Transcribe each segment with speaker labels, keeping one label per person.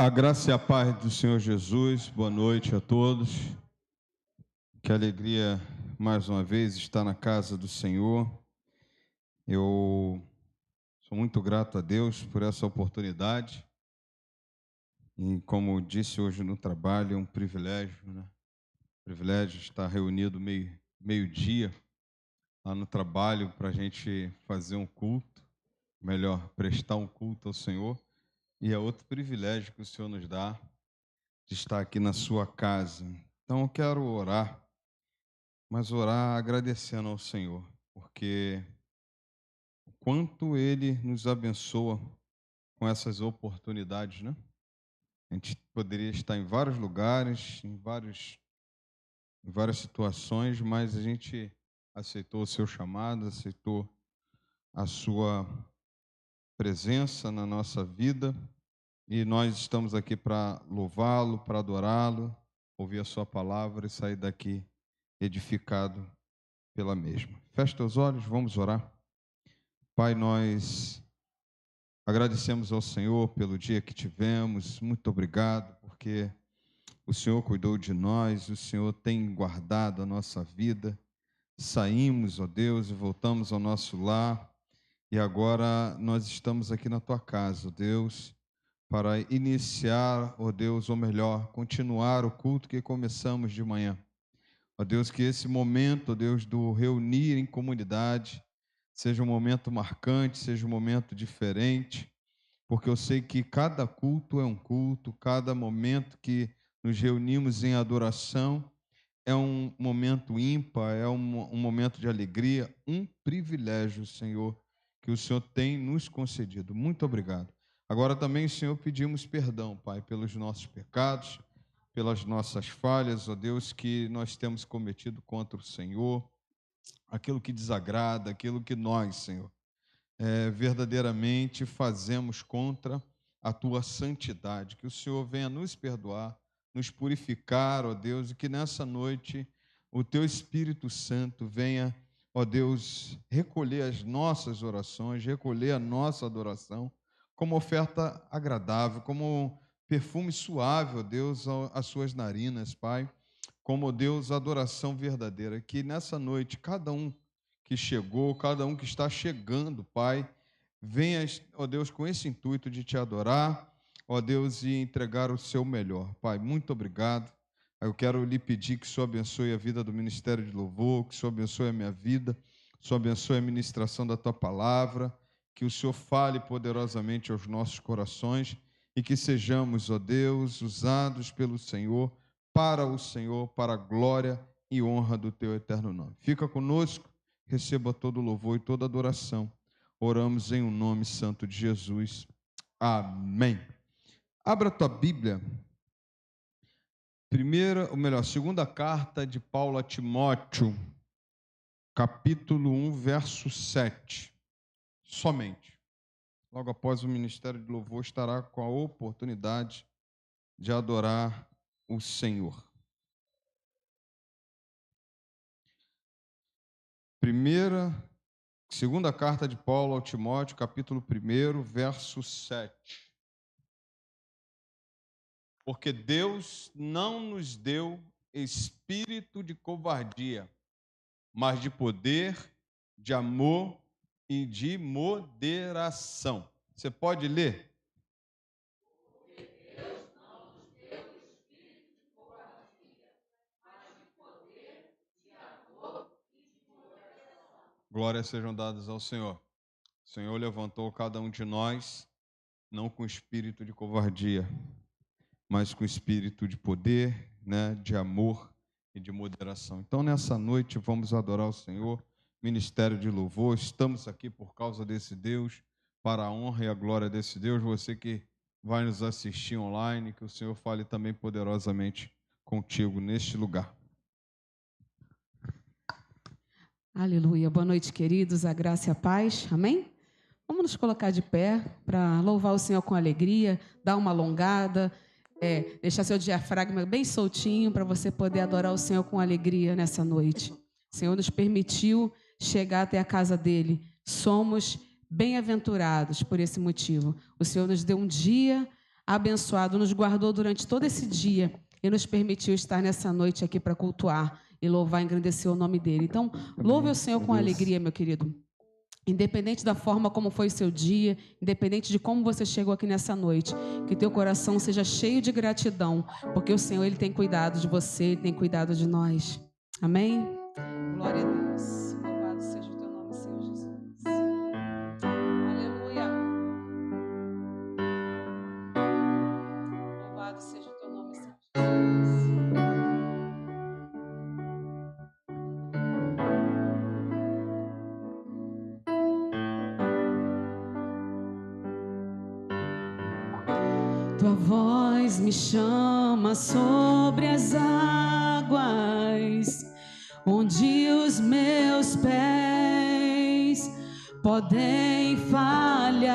Speaker 1: A graça e a paz do Senhor Jesus, boa noite a todos. Que alegria mais uma vez estar na casa do Senhor. Eu sou muito grato a Deus por essa oportunidade. E como disse hoje no trabalho, é um privilégio, né? Privilégio estar reunido meio-dia lá no trabalho para a gente fazer um culto, melhor, prestar um culto ao Senhor. E é outro privilégio que o Senhor nos dá de estar aqui na sua casa. Então eu quero orar, mas orar agradecendo ao Senhor, porque o quanto Ele nos abençoa com essas oportunidades, né? A gente poderia estar em vários lugares, em várias situações, mas a gente aceitou o seu chamado, aceitou a sua presença na nossa vida e nós estamos aqui para louvá-lo, para adorá-lo, ouvir a sua palavra e sair daqui edificado pela mesma. Feche teus olhos, vamos orar. Pai, nós agradecemos ao Senhor pelo dia que tivemos, muito obrigado, porque o Senhor cuidou de nós, o Senhor tem guardado a nossa vida. Saímos, ó Deus, e voltamos ao nosso lar, e agora nós estamos aqui na tua casa, ó Deus, para iniciar, ó Deus, ou melhor, continuar o culto que começamos de manhã. Ó Deus, que esse momento, ó Deus, do reunir em comunidade, seja um momento marcante, seja um momento diferente, porque eu sei que cada culto é um culto, cada momento que nos reunimos em adoração é um momento ímpar, é um momento de alegria, um privilégio, Senhor, que o Senhor tem nos concedido. Muito obrigado. Agora também, Senhor, pedimos perdão, Pai, pelos nossos pecados, pelas nossas falhas, ó Deus, que nós temos cometido contra o Senhor, aquilo que desagrada, aquilo que nós, Senhor, verdadeiramente fazemos contra a Tua santidade. Que o Senhor venha nos perdoar, nos purificar, ó Deus, e que nessa noite o Teu Espírito Santo venha, ó Deus, recolher as nossas orações, recolher a nossa adoração como oferta agradável, como perfume suave, ó Deus, às suas narinas, Pai, como, ó Deus, adoração verdadeira. Que nessa noite, cada um que chegou, cada um que está chegando, Pai, venha, ó Deus, com esse intuito de Te adorar, ó Deus, e entregar o seu melhor. Pai, muito obrigado. Eu quero lhe pedir que o Senhor abençoe a vida do Ministério de Louvor, que o Senhor abençoe a minha vida, que o Senhor abençoe a ministração da Tua palavra, que o Senhor fale poderosamente aos nossos corações e que sejamos, ó Deus, usados pelo Senhor, para a glória e honra do Teu eterno nome. Fica conosco, receba todo o louvor e toda a adoração. Oramos em um nome santo de Jesus. Amém. Abra a tua Bíblia. Segunda carta de Paulo a Timóteo, capítulo 1, verso 7. Somente. Logo após o ministério de louvor estará com a oportunidade de adorar o Senhor. Segunda carta de Paulo ao Timóteo, capítulo 1, verso 7. Porque Deus não nos deu espírito de covardia, mas de poder, de amor e de moderação. Você pode ler? Porque Deus não nos deu espírito de covardia, mas de poder, de amor e de moderação. Glórias sejam dadas ao Senhor. O Senhor levantou cada um de nós, não com espírito de covardia, mas com espírito de poder, né, de amor e de moderação. Então, nessa noite, vamos adorar o Senhor, ministério de louvor. Estamos aqui por causa desse Deus, para a honra e a glória desse Deus. Você que vai nos assistir online, que o Senhor fale também poderosamente contigo neste lugar.
Speaker 2: Aleluia. Boa noite, queridos. A graça e a paz. Amém? Vamos nos colocar de pé para louvar o Senhor com alegria, dar uma alongada, deixar seu diafragma bem soltinho para você poder adorar o Senhor com alegria nessa noite. O Senhor nos permitiu chegar até a casa dele. Somos bem-aventurados por esse motivo. O Senhor nos deu um dia abençoado, nos guardou durante todo esse dia e nos permitiu estar nessa noite aqui para cultuar e louvar e engrandecer o nome dele. Então, louve o Senhor com alegria, meu querido. Independente da forma como foi o seu dia, independente de como você chegou aqui nessa noite, que teu coração seja cheio de gratidão, porque o Senhor, Ele tem cuidado de você, Ele tem cuidado de nós. Amém? Glória a Deus. Louvado seja o teu nome, Senhor Jesus. Aleluia. Louvado seja o teu nome, Senhor Jesus. Tua voz me chama sobre as águas, onde os meus pés podem falhar,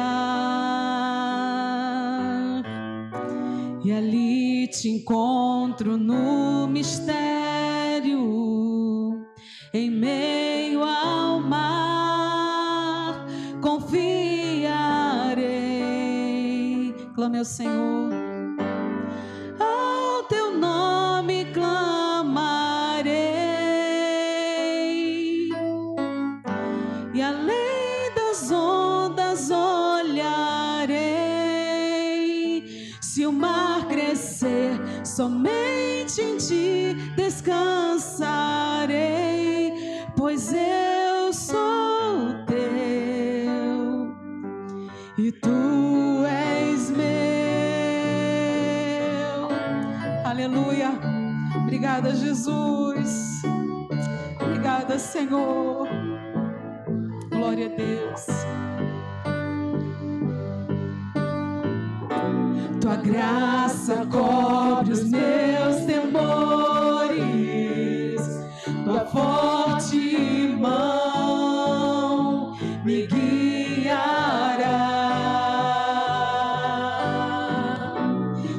Speaker 2: e ali te encontro no mistério, em meio ao mar, confiarei. Clame ao Senhor, ao teu nome clamarei, e além das ondas olharei. Se o mar crescer, somente em ti descansarei, pois eu sou teu e tu és meu. Aleluia. Obrigada, Jesus. Obrigada, Senhor. Glória a Deus. Tua graça cobre os meus temores, tua forte mão me guiará.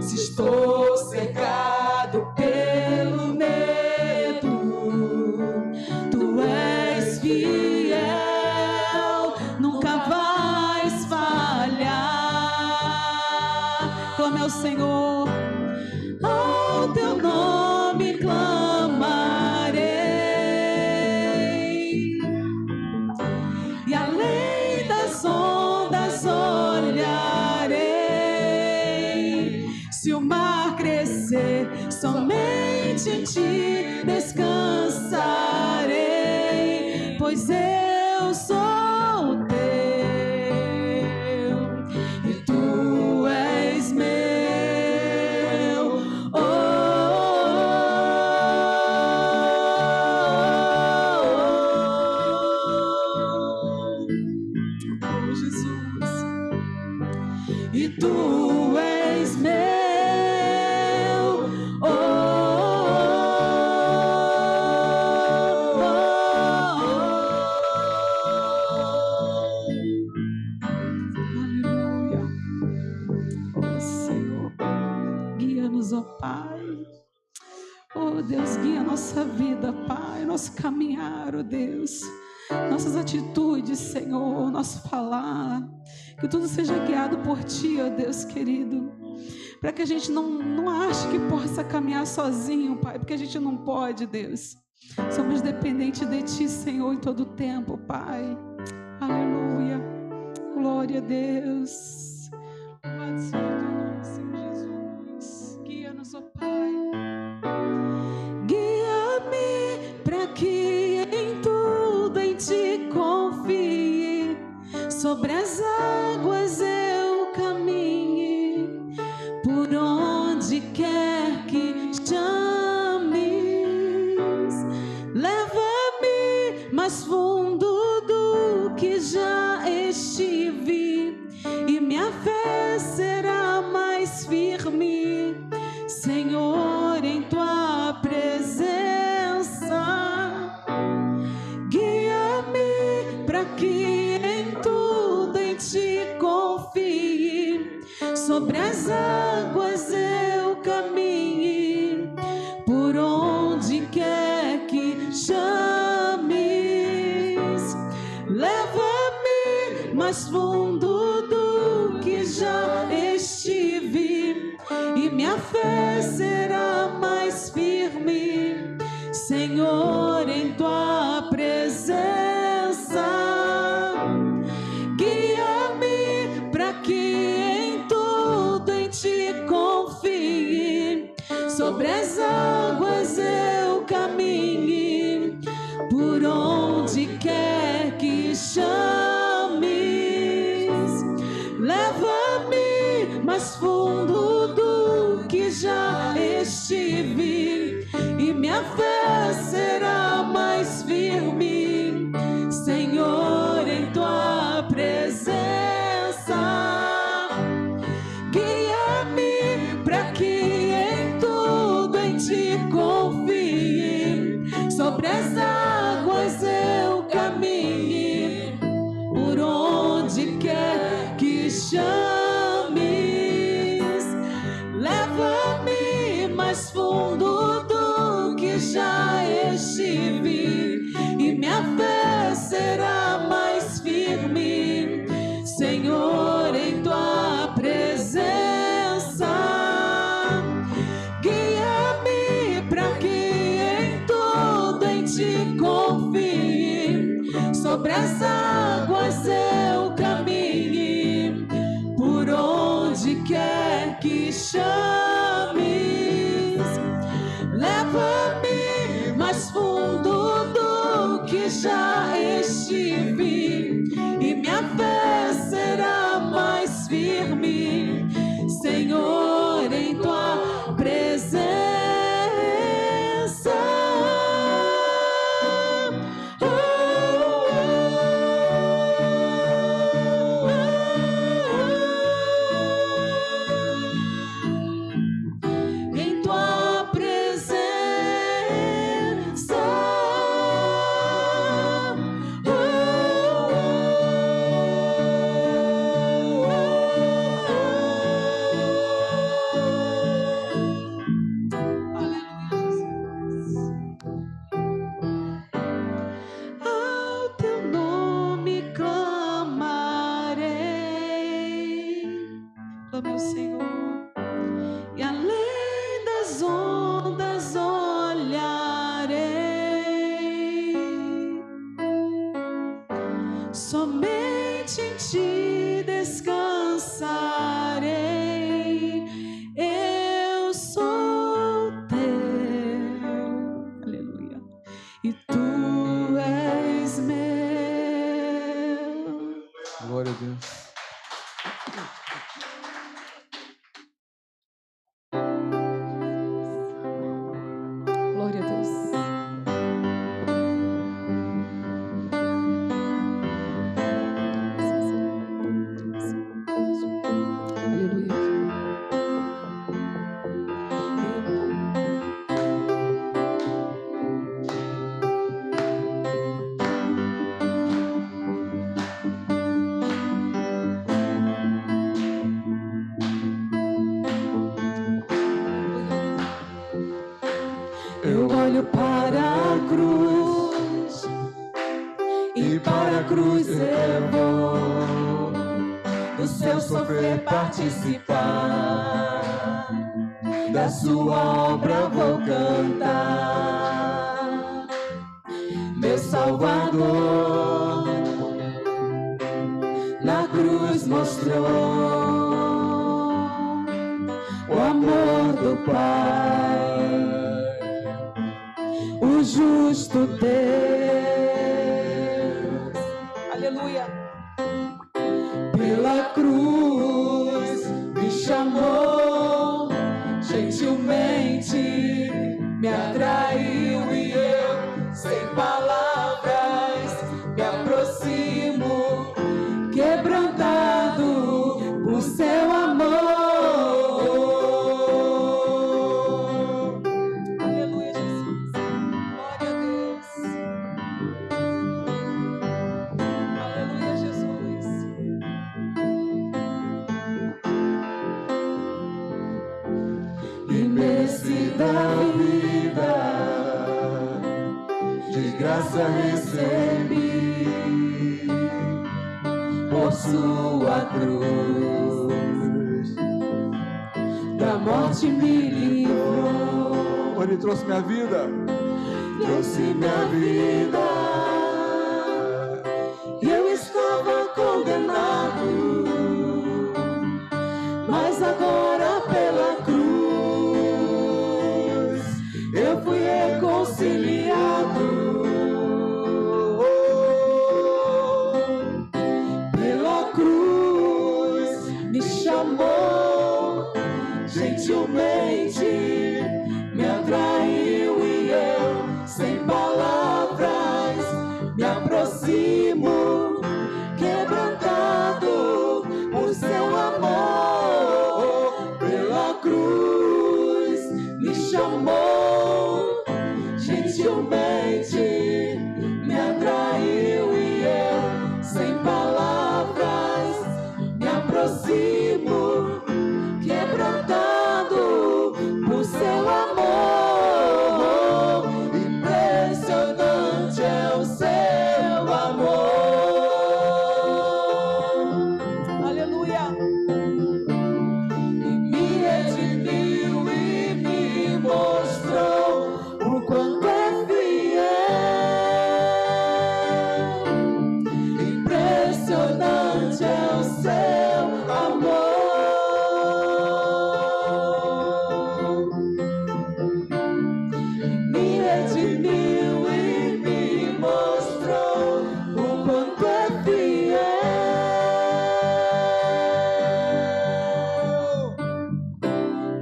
Speaker 2: Se estou cercado pelo medo, tu és fiel, nunca vais falhar. Clame ao Senhor, ao teu nome clamarei, e além das ondas olharei. Se o mar crescer, somente em ti descansarei, pois eu sou teu e tu és meu. Oh, Jesus, e tu és meu. Aleluia. Oh, Senhor, guia-nos, ó Pai. Oh, Deus, guia a nossa vida, Pai, nosso caminhar, oh Deus, nossas atitudes, Senhor, nosso falar, que tudo seja guiado por Ti, ó Deus querido, para que a gente não ache que possa caminhar sozinho, Pai, porque a gente não pode, Deus. Somos dependentes de Ti, Senhor, em todo o tempo, Pai. Aleluia. Glória a Deus. Louvado seja o teu nome, Senhor Jesus. Guia-nos, ó Pai. Guia-me para que em tudo em Ti confie, sobre as águas eu caminhe, por onde quer que chames. Leva-me mais fundo do que já estive, e minha fé será mais firme, Senhor, em Tua presença. Guia-me para que em tudo em Ti confie, sobre as águas eu caminhe, por onde quer que chames. Leva-me mais fundo do que já estive, minha fé será mais firme, Senhor, em tua presença. Guia-me para que em tudo em ti confie, sobre as águas eu caminhe, por onde quer que chames. Leva-me mais fundo do que já estive, e minha fé será mais firme, Senhor, em tua presença. Guia-me para que em tudo em ti confie, sobre as águas eu caminhe, por onde quer que chames. Leva-me mais fundo do que já estive, e minha fé será mais firme, Senhor, em tua presença. Guia-me para que em tudo em ti confie, sobre as águas eu caminhe, por onde quer que chames. Leva-me mais fundo do que já estive, e minha fé será mais firme, Senhor, em tua presença. Em tua presença. Ao teu nome clamarei, clame ao Senhor, e além das ondas olharei, somente em ti descansarei, eu sou teu, aleluia, e tu és meu.
Speaker 1: Glória a Deus.
Speaker 2: Glória a Deus. Aleluia. Eu olho para a cruz, e para a cruz eu vou, do seu sofrer participar, da sua obra vou cantar. Meu Salvador na cruz mostrou o amor do Pai, o justo Deus, aleluia. Pela cruz me chamou, gentilmente me atraiu, e eu, sem palavras, me aproximo, quebrantado por seu amor. Aleluia, Jesus. Glória a Deus. Aleluia, Jesus. Imensidão da vida, de graça recebi, por sua cruz, morte me livrou.
Speaker 3: Ele trouxe minha vida.
Speaker 2: Trouxe minha vida. E eu estava condenado, mas agora pela cruz eu fui reconciliado. Pela cruz me chamou, gentilmente me atraiu e eu, sem palavras, me aproximo, quebrantado por seu amor. Pela cruz me chamou, gentilmente me atraiu e eu, sem palavras, me aproximo, quebrantado por seu amor. Impressionante é o seu amor. Aleluia. E me redimiu e me mostrou o quanto é fiel. Impressionante é o seu amor. Me redimiu e me mostrou o quanto é fiel.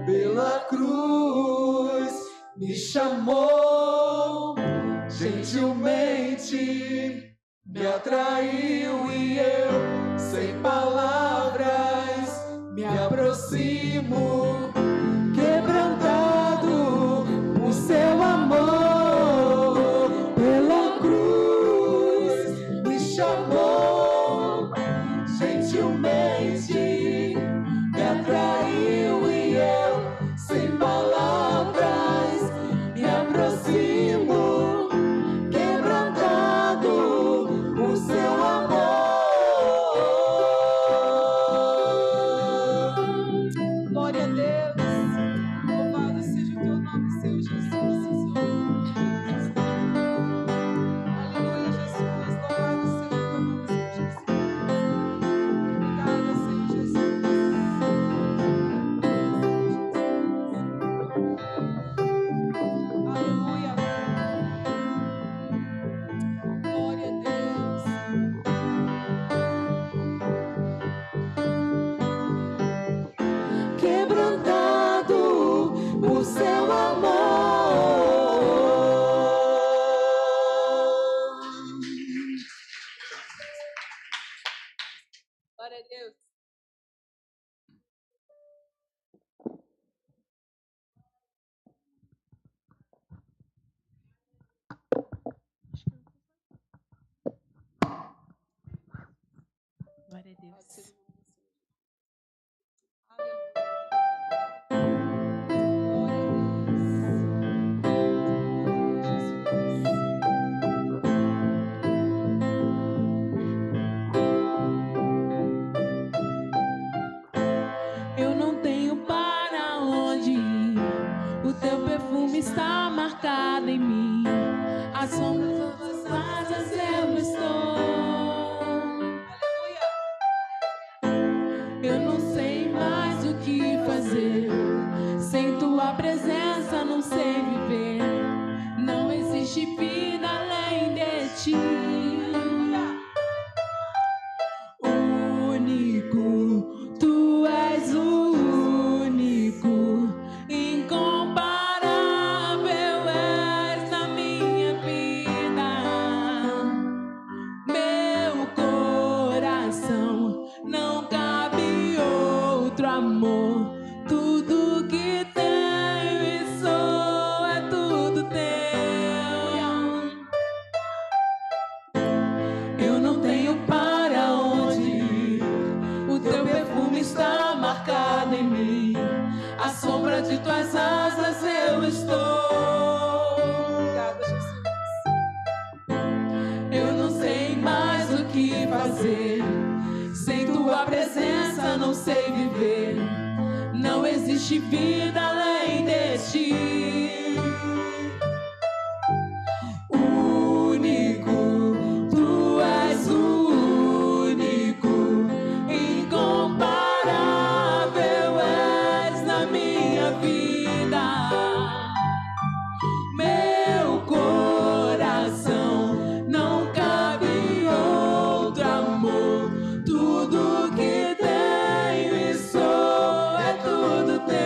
Speaker 2: Pela cruz me chamou, gentilmente me atraiu e eu, sem palavras, me aproximo, quebrantado por seu amor. Pela cruz me chamou, gentilmente me atraiu e eu, sem palavras, me aproximo, quebrantado por seu amor. Glória a Deus. Louvado seja o teu nome, Senhor Jesus. Aleluia, Jesus. Louvado seja o teu nome, Senhor Jesus. Obrigada, Senhor Jesus. Aleluia. Glória a Deus. Quebrantado por seu amor. Glória a Deus. Glória a Deus. Eu não tenho para onde ir, o teu perfume está marcado em mim, a sombra das tuas asas eu estou. Eu não sei mais o que fazer, sem tua presença não sei viver, não existe vida além de ti. Único, tu és o único, incomparável és na minha vida. Meu coração não cabe outro amor. Tudo que tenho e sou é tudo teu. Eu não tenho para onde ir, o teu perfume está marcado em mim, à sombra de tuas asas eu estou. Obrigada, Jesus. Eu não sei mais o que fazer, sem tua presença não sei viver, não existe
Speaker 3: existe vida além de ti. Único, tu és o único, incomparável és na minha vida. Meu coração não cabe outro amor. Tudo que tenho e sou é tudo teu.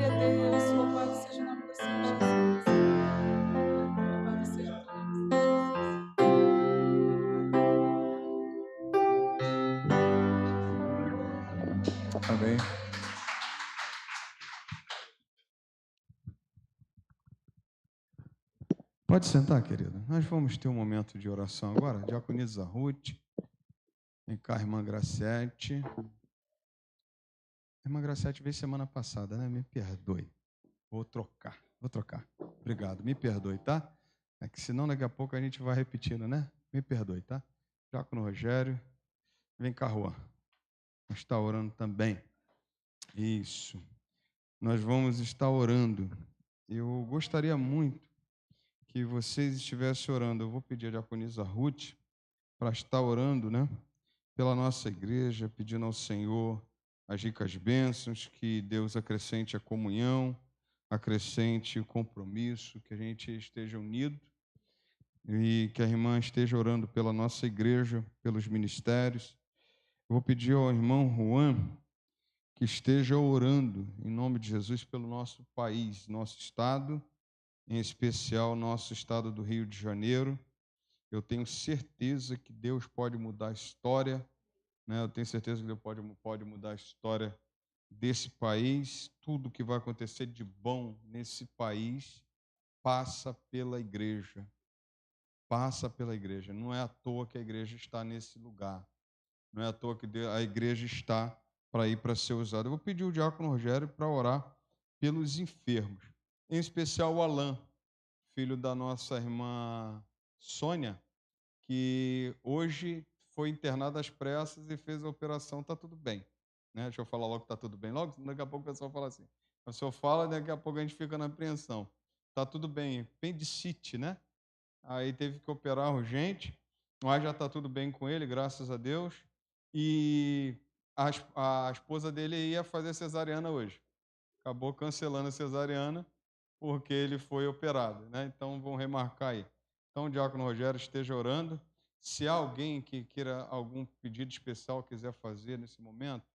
Speaker 2: Glória a Deus. Louvado seja o nome do Senhor Jesus. Louvado seja o nome do Senhor Jesus.
Speaker 1: Amém. Pode sentar, querida. Nós vamos ter um momento de oração agora. Diaconisa Ruth. Vem cá, irmã Graciete. A irmã Graciete veio semana passada, né? Me perdoe. Vou trocar. Obrigado. Me perdoe, tá? É que senão daqui a pouco a gente vai repetindo, né? Me perdoe, tá? Diácono Rogério. Vem cá, Juan. Nós está orando também. Isso. Nós vamos estar orando. Eu gostaria muito que vocês estivessem orando. Eu vou pedir a diaconisa Ruth para estar orando, né? Pela nossa igreja, pedindo ao Senhor as ricas bênçãos, que Deus acrescente a comunhão, acrescente o compromisso, que a gente esteja unido e que a irmã esteja orando pela nossa igreja, pelos ministérios. Eu vou pedir ao irmão Juan que esteja orando, em nome de Jesus, pelo nosso país, nosso estado, em especial nosso estado do Rio de Janeiro. Eu tenho certeza que Deus pode mudar a história, né? Eu tenho certeza que Deus pode mudar a história desse país. Tudo que vai acontecer de bom nesse país passa pela igreja. Passa pela igreja. Não é à toa que a igreja está nesse lugar. Não é à toa que a igreja está para ir para ser usada. Eu vou pedir o diácono Rogério para orar pelos enfermos, em especial o Alain, filho da nossa irmã Sônia, que hoje foi internado às pressas e fez a operação. Está tudo bem, né? Deixa eu falar logo que está tudo bem. Logo, daqui a pouco o pessoal fala assim. O senhor fala, daqui a pouco a gente fica na apreensão. Está tudo bem, apendicite, né? Aí teve que operar urgente, mas já está tudo bem com ele, graças a Deus. E a esposa dele ia fazer cesariana hoje. Acabou cancelando a cesariana porque ele foi operado, né? Então, vão remarcar aí. Então, o diácono Rogério esteja orando. Se há alguém que queira algum pedido especial quiser fazer nesse momento,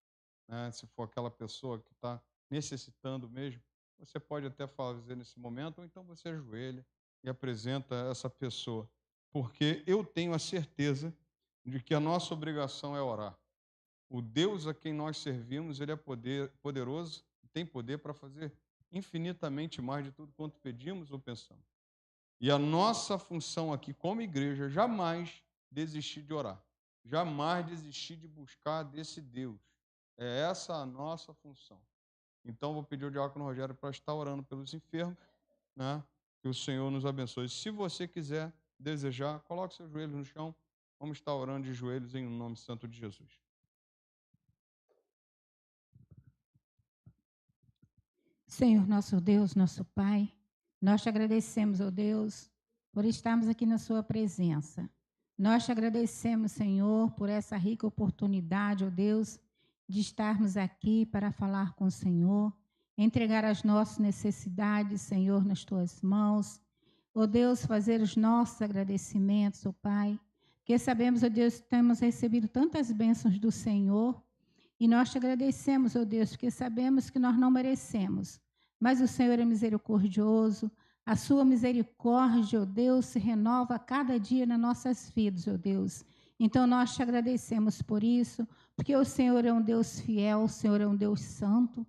Speaker 1: né? Se for aquela pessoa que está necessitando mesmo, você pode até fazer nesse momento, ou então você ajoelha e apresenta essa pessoa. Porque eu tenho a certeza de que a nossa obrigação é orar. O Deus a quem nós servimos, ele é poderoso, tem poder para fazer infinitamente mais de tudo quanto pedimos ou pensamos. E a nossa função aqui como igreja é jamais desistir de orar, jamais desistir de buscar desse Deus. É essa a nossa função. Então, vou pedir ao diácono Rogério para estar orando pelos enfermos, né? Que o Senhor nos abençoe. Se você quiser, desejar, coloque seus joelhos no chão. Vamos estar orando de joelhos em nome santo de Jesus.
Speaker 4: Senhor, nosso Deus, nosso Pai, nós te agradecemos, ó Deus, por estarmos aqui na sua presença. Nós te agradecemos, Senhor, por essa rica oportunidade, ó Deus, de estarmos aqui para falar com o Senhor, entregar as nossas necessidades, Senhor, nas tuas mãos. Ó Deus, fazer os nossos agradecimentos, ó Pai, porque sabemos, ó Deus, que temos recebido tantas bênçãos do Senhor. E nós te agradecemos, ó Deus, porque sabemos que nós não merecemos, mas o Senhor é misericordioso, a sua misericórdia, ó Deus, se renova a cada dia nas nossas vidas, ó Deus. Então nós te agradecemos por isso, porque o Senhor é um Deus fiel, o Senhor é um Deus santo,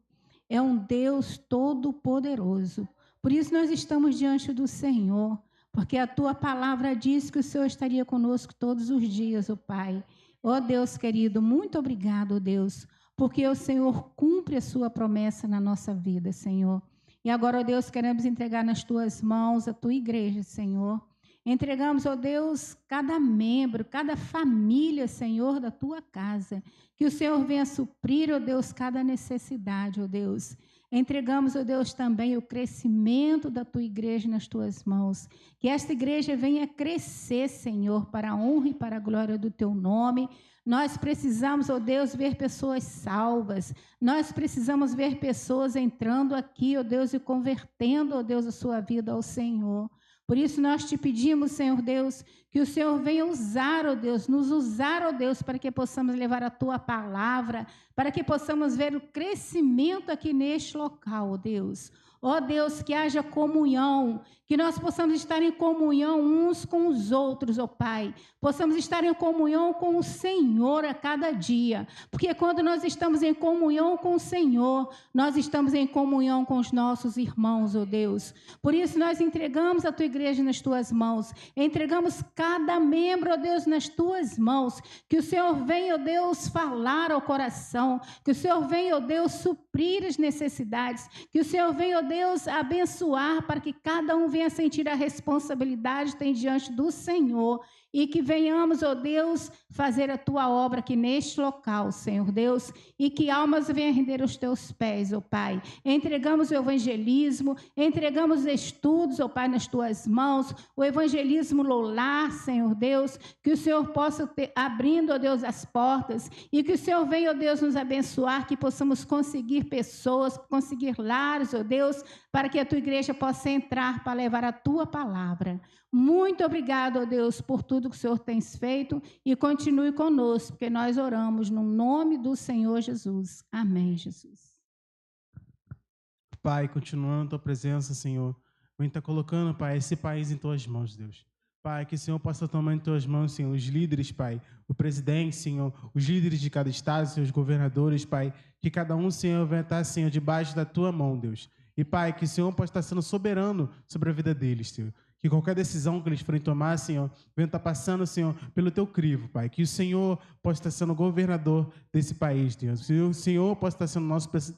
Speaker 4: é um Deus todo-poderoso. Por isso nós estamos diante do Senhor, porque a tua palavra diz que o Senhor estaria conosco todos os dias, ó Pai. Ó Deus querido, muito obrigado, ó Deus, porque o Senhor cumpre a sua promessa na nossa vida, Senhor. E agora, ó Deus, queremos entregar nas tuas mãos a tua igreja, Senhor. Entregamos, ó Deus, cada membro, cada família, Senhor, da tua casa. Que o Senhor venha suprir, ó Deus, cada necessidade, ó Deus. Entregamos, ó Deus, também o crescimento da tua igreja nas tuas mãos. Que esta igreja venha crescer, Senhor, para a honra e para a glória do teu nome. Nós precisamos, ó Deus, ver pessoas salvas. Nós precisamos ver pessoas entrando aqui, ó Deus, e convertendo, ó Deus, a sua vida ao Senhor. Por isso nós te pedimos, Senhor Deus, Que o Senhor venha usar, ó Deus, nos usar, ó Deus, para que possamos levar a tua palavra, para que possamos ver o crescimento aqui neste local, ó Deus. Ó Deus, que haja comunhão, que nós possamos estar em comunhão uns com os outros, ó Pai. Possamos estar em comunhão com o Senhor a cada dia. Porque quando nós estamos em comunhão com o Senhor, nós estamos em comunhão com os nossos irmãos, ó Deus. Por isso nós entregamos a tua igreja nas tuas mãos. Entregamos cada membro, ó Deus, nas tuas mãos. Que o Senhor venha, ó Deus, falar ao coração. Que o Senhor venha, ó Deus, suprir as necessidades. Que o Senhor venha, ó Deus, abençoar para que cada um venha sentir a responsabilidade que tem diante do Senhor e que venhamos, ó Deus, fazer a tua obra aqui neste local, Senhor Deus, e que almas venham render aos teus pés, ó Pai. Entregamos o evangelismo, entregamos os estudos, ó Pai, nas tuas mãos, o evangelismo loular, Senhor Deus, que o Senhor possa ter, abrindo, ó Deus, as portas, e que o Senhor venha, ó Deus, nos abençoar, que possamos conseguir pessoas, conseguir lares, ó Deus, para que a tua igreja possa entrar para levar a tua palavra. Muito obrigado, ó Deus, por tudo que o Senhor tem feito e continue conosco, porque nós oramos no nome do Senhor Jesus. Amém, Jesus.
Speaker 5: Pai, continuando a tua presença, Senhor, vem estar colocando, Pai, esse país em tuas mãos, Deus. Pai, que o Senhor possa tomar em tuas mãos, Senhor, os líderes, Pai, o presidente, Senhor, os líderes de cada estado, Senhor, os governadores, Pai, que cada um, Senhor, venha estar, Senhor, debaixo da tua mão, Deus. E, Pai, que o Senhor possa estar sendo soberano sobre a vida deles, Senhor. Que qualquer decisão que eles forem tomar, Senhor, venha estar passando, Senhor, pelo teu crivo, Pai. Que o Senhor possa estar sendo governador desse país, Deus. Que o Senhor possa estar sendo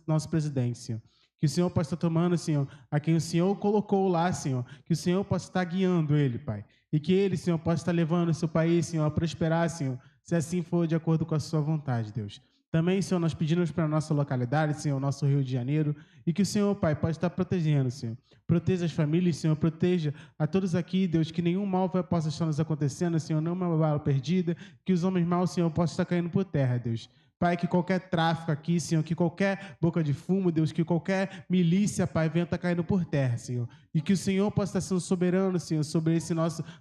Speaker 5: nosso presidente, Senhor. Que o Senhor possa estar tomando, Senhor, a quem o Senhor colocou lá, Senhor. Que o Senhor possa estar guiando ele, Pai. E que ele, Senhor, possa estar levando o seu país, Senhor, a prosperar, Senhor, se assim for de acordo com a sua vontade, Deus. Também, Senhor, nós pedimos para a nossa localidade, Senhor, nosso Rio de Janeiro, e que o Senhor, Pai, pode estar protegendo, Senhor. Proteja as famílias, Senhor, proteja a todos aqui, Deus, que nenhum mal possa estar nos acontecendo, Senhor, nenhuma bala perdida, que os homens maus, Senhor, possam estar caindo por terra, Deus. Pai, que qualquer tráfico aqui, Senhor, que qualquer boca de fumo, Deus, que qualquer milícia, Pai, venha estar caindo por terra, Senhor. E que o Senhor possa estar sendo soberano, Senhor, sobre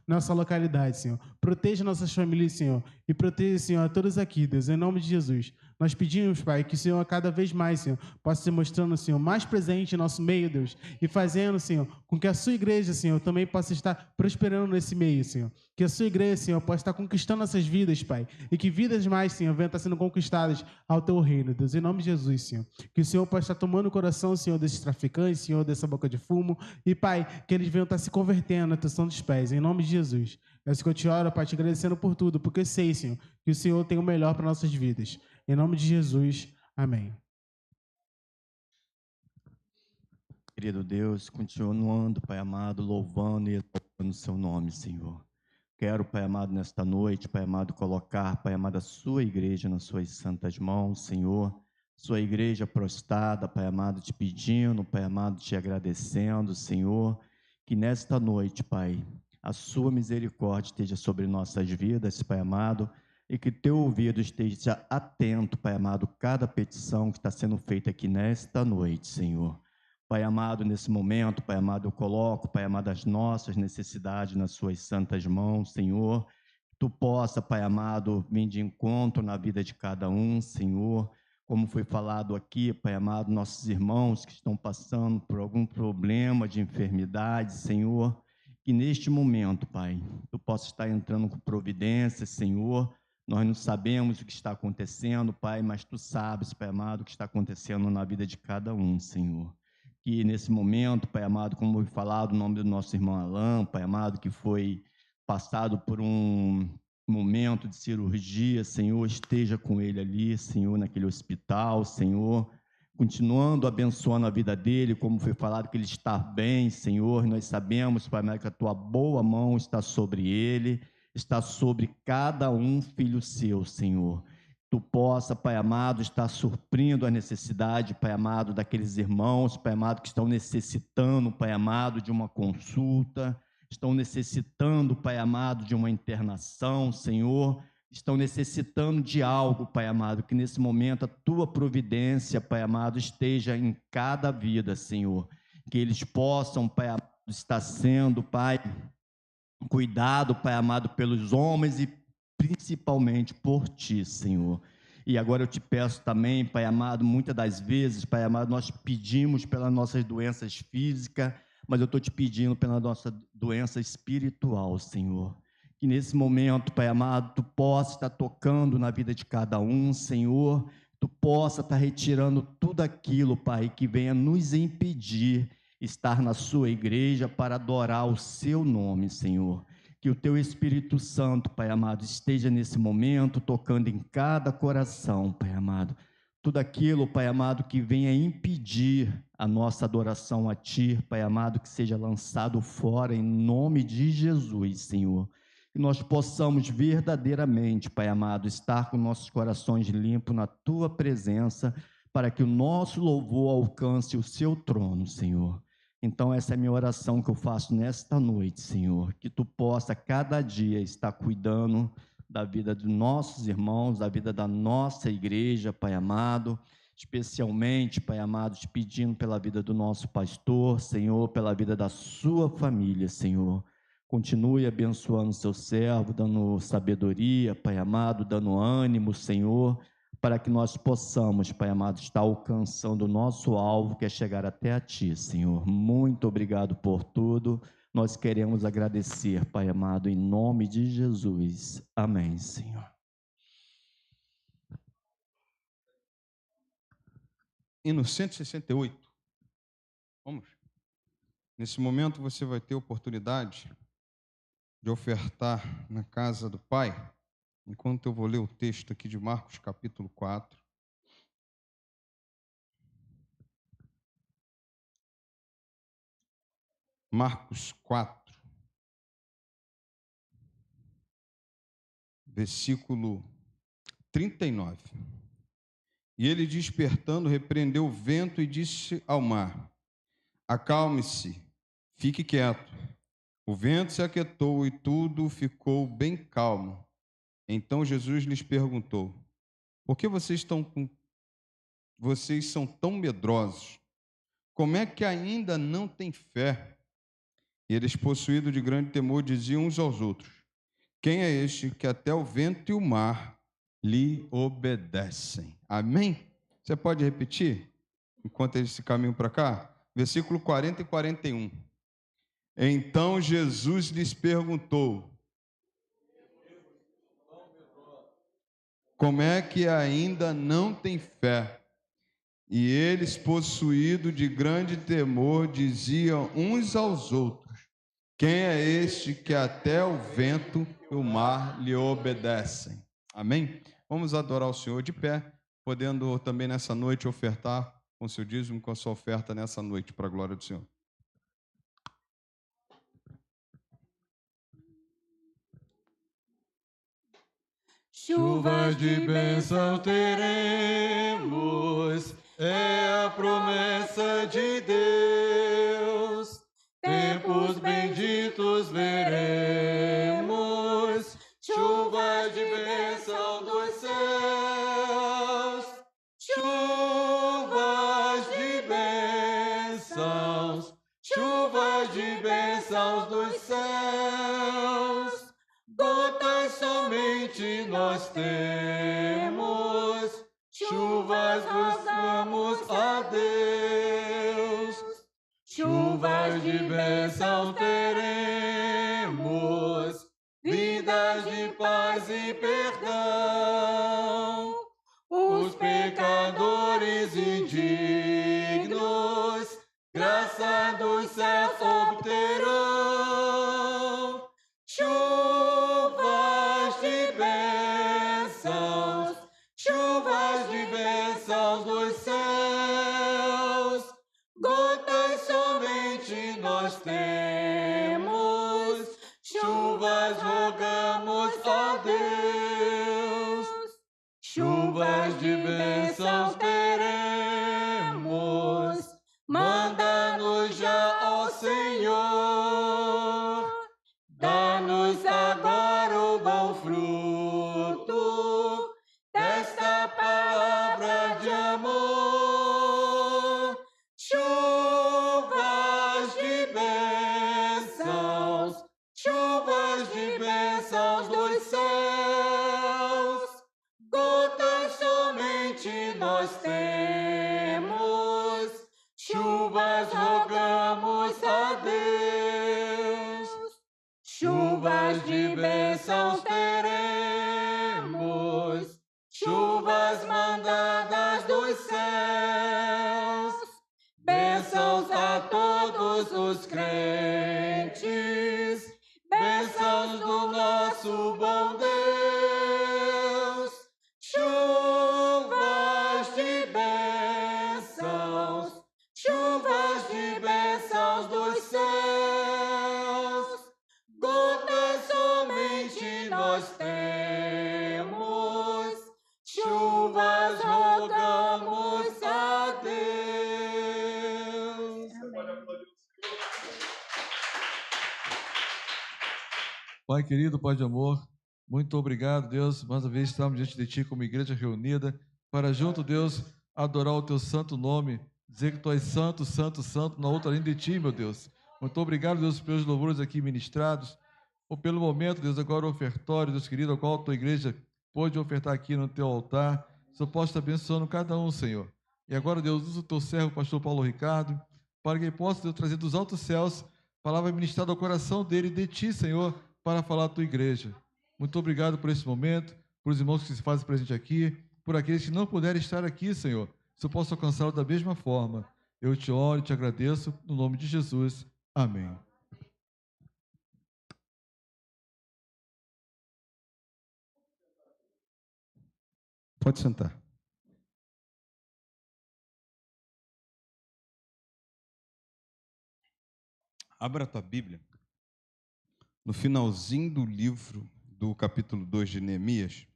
Speaker 5: nossa localidade, Senhor. Proteja nossas famílias, Senhor, e proteja, Senhor, a todos aqui, Deus, em nome de Jesus. Nós pedimos, Pai, que o Senhor, cada vez mais, Senhor, possa se mostrando, Senhor, mais presente em nosso meio, Deus, e fazendo, Senhor, com que a sua igreja, Senhor, também possa estar prosperando nesse meio, Senhor. Que a sua igreja, Senhor, possa estar conquistando nossas vidas, Pai, e que vidas mais, Senhor, venham estar sendo conquistadas ao teu reino, Deus, em nome de Jesus, Senhor. Que o Senhor possa estar tomando o coração, Senhor, desses traficantes, Senhor, dessa boca de fumo, e, Pai, que eles venham estar se convertendo na tensão dos pés, em nome de Jesus. É isso que eu te oro, Pai, te agradecendo por tudo, porque sei, Senhor, que o Senhor tem o melhor para nossas vidas. Em nome de Jesus, amém.
Speaker 6: Querido Deus, continuando, Pai amado, louvando e exaltando o seu nome, Senhor. Quero, Pai amado, nesta noite, Pai amado, colocar, Pai amado, a sua igreja nas suas santas mãos, Senhor. Sua igreja prostrada, Pai amado, te pedindo, Pai amado, te agradecendo, Senhor. Que nesta noite, Pai, a sua misericórdia esteja sobre nossas vidas, Pai amado, e que teu ouvido esteja atento, Pai amado, cada petição que está sendo feita aqui nesta noite, Senhor. Pai amado, nesse momento, Pai amado, eu coloco, Pai amado, as nossas necessidades nas suas santas mãos, Senhor. Tu possa, Pai amado, vir de encontro na vida de cada um, Senhor. Como foi falado aqui, Pai amado, nossos irmãos que estão passando por algum problema de enfermidade, Senhor, que neste momento, Pai, Tu possa estar entrando com providência, Senhor. Nós não sabemos o que está acontecendo, Pai, mas Tu sabes, Pai amado, o que está acontecendo na vida de cada um, Senhor. Que nesse momento, Pai amado, como foi falado, o nome do nosso irmão Alain, Pai amado, que foi passado por um momento de cirurgia, Senhor, esteja com ele ali, Senhor, naquele hospital, Senhor, continuando abençoando a vida dele, como foi falado, que ele está bem, Senhor. Nós sabemos, Pai amado, que a Tua boa mão está sobre ele, está sobre cada um filho seu, Senhor. Tu possa, Pai amado, estar suprindo a necessidade, Pai amado, daqueles irmãos, Pai amado, que estão necessitando, Pai amado, de uma consulta, estão necessitando, Pai amado, de uma internação, Senhor, estão necessitando de algo, Pai amado, que nesse momento a Tua providência, Pai amado, esteja em cada vida, Senhor, que eles possam, Pai amado, estar sendo, Pai, cuidado, Pai amado, pelos homens e principalmente por Ti, Senhor. E agora eu te peço também, Pai amado, muitas das vezes, Pai amado, nós pedimos pelas nossas doenças físicas, mas eu estou te pedindo pela nossa doença espiritual, Senhor. Que nesse momento, Pai amado, Tu possa estar tocando na vida de cada um, Senhor, Tu possa estar retirando tudo aquilo, Pai, que venha nos impedir estar na Sua igreja para adorar o Seu nome, Senhor. Que o Teu Espírito Santo, Pai amado, esteja nesse momento tocando em cada coração, Pai amado. Tudo aquilo, Pai amado, que venha impedir a nossa adoração a Ti, Pai amado, que seja lançado fora em nome de Jesus, Senhor. Que nós possamos verdadeiramente, Pai amado, estar com nossos corações limpos na Tua presença, para que o nosso louvor alcance o Seu trono, Senhor. Então essa é a minha oração que eu faço nesta noite, Senhor, que Tu possa cada dia estar cuidando da vida dos nossos irmãos, da vida da nossa igreja, Pai amado, especialmente, Pai amado, te pedindo pela vida do nosso pastor, Senhor, pela vida da sua família, Senhor. Continue abençoando o seu servo, dando sabedoria, Pai amado, dando ânimo, Senhor, para que nós possamos, Pai amado, estar alcançando o nosso alvo, que é chegar até a Ti, Senhor. Muito obrigado por tudo. Nós queremos agradecer, Pai amado, em nome de Jesus. Amém, Senhor.
Speaker 1: Hino 168. Vamos. Nesse momento você vai ter oportunidade de ofertar na casa do Pai, enquanto eu vou ler o texto aqui de Marcos, capítulo 4. Marcos 4, versículo 39. E ele, despertando, repreendeu o vento e disse ao mar: acalme-se, fique quieto. O vento se aquietou e tudo ficou bem calmo. Então Jesus lhes perguntou: por que vocês são tão medrosos? Como é que ainda não têm fé? E eles, possuídos de grande temor, diziam uns aos outros: quem é este que até o vento e o mar lhe obedecem? Amém? Você pode repetir, enquanto eles se caminham para cá? Versículo 40 e 41. Então Jesus lhes perguntou: como é que ainda não têm fé? E eles, possuídos de grande temor, diziam uns aos outros: quem é este que até o vento e o mar lhe obedecem? Amém? Vamos adorar o Senhor de pé, podendo também nessa noite ofertar com o seu dízimo, com a sua oferta nessa noite, para a glória do Senhor.
Speaker 3: Chuvas de bênção teremos, é a promessa de Deus. Tempos benditos veremos, chuvas de bênção dos céus, chuvas de bênçãos, chuvas de bênçãos dos céus. Gotas somente nós temos, chuvas rogamos a Deus. Chuvas de bênção teremos, vidas de paz e perdão. Os pecadores indignos, graça do céu obterão. Chuvas de bênçãos, chuvas de bênçãos dos céus. Gotas somente nós temos, chuvas rogamos a Deus. Chuvas de bênçãos teremos, manda-nos já, ó Senhor. Dá-nos agora o bom fruto desta palavra de amor. Chuvas de bênçãos, chuvas rogamos a Deus. Chuvas de bênçãos teremos, chuvas mandadas dos céus, bênçãos a todos os crentes, bênçãos do nosso bom Deus. Chuvas de bênçãos, chuvas de bênçãos dos céus, gotas somente nós temos, chuvas rogamos a Deus.
Speaker 7: Pai querido, Pai de amor, muito obrigado, Deus. Mais uma vez estamos diante de Ti como igreja reunida para junto, Deus, adorar o Teu santo nome, dizer que Tu és santo, santo, santo, na outra além de Ti, meu Deus. Muito obrigado, Deus, pelos louvores aqui ministrados, ou pelo momento, Deus, agora o ofertório, Deus querido, ao qual a Tua igreja pôde ofertar aqui no Teu altar. Só possa estar abençoando cada um, Senhor. E agora, Deus, usa o Teu servo, pastor Paulo Ricardo, para que ele possa, Deus, trazer dos altos céus palavra ministrada ao coração dele e de Ti, Senhor, para falar à Tua igreja. Muito obrigado por esse momento, por os irmãos que se fazem presente aqui, por aqueles que não puderem estar aqui, Senhor. Se eu posso alcançá-lo da mesma forma. Eu te oro e te agradeço, no nome de Jesus. Amém.
Speaker 1: Pode sentar. Abra a tua Bíblia. No finalzinho do livro do capítulo 2 de Neemias,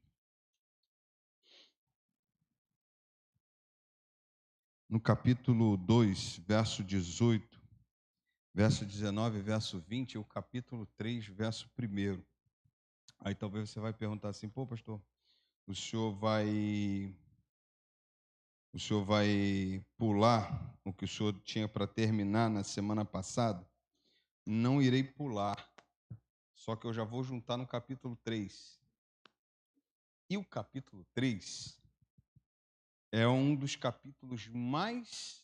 Speaker 1: no capítulo 2, verso 18, verso 19, verso 20, e o capítulo 3, verso 1. Aí talvez você vai perguntar assim, pô, pastor, o senhor vai pular o que o senhor tinha para terminar na semana passada? Não irei pular, só que eu já vou juntar no capítulo 3. E o capítulo 3 é um dos capítulos mais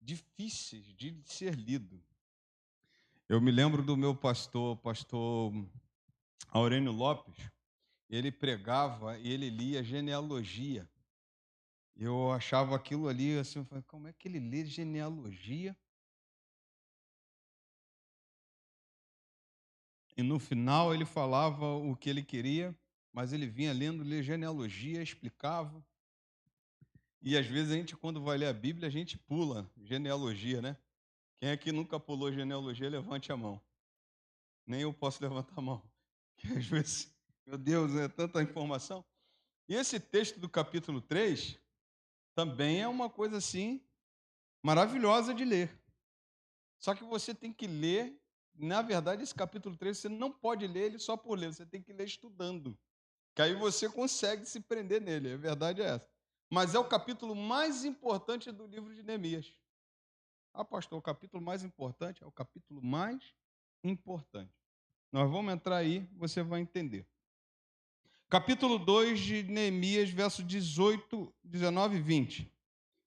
Speaker 1: difíceis de ser lido. Eu me lembro do meu pastor Aurênio Lopes, ele pregava e ele lia genealogia. Eu achava aquilo ali assim, como é que ele lê genealogia? E no final ele falava o que ele queria, mas ele vinha lendo genealogia, explicava. E às vezes a gente, quando vai ler a Bíblia, a gente pula genealogia, né? Quem aqui nunca pulou genealogia, levante a mão. Nem eu posso levantar a mão. Porque às vezes, meu Deus, é tanta informação. E esse texto do capítulo 3 também é uma coisa assim maravilhosa de ler. Só que você tem que ler, na verdade, esse capítulo 3 você não pode ler ele só por ler, você tem que ler estudando. Que aí você consegue se prender nele, a verdade é essa. Mas é o capítulo mais importante do livro de Neemias. Ah, pastor, o capítulo mais importante é o capítulo mais importante. Nós vamos entrar aí, você vai entender. Capítulo 2 de Neemias, verso 18, 19 e 20.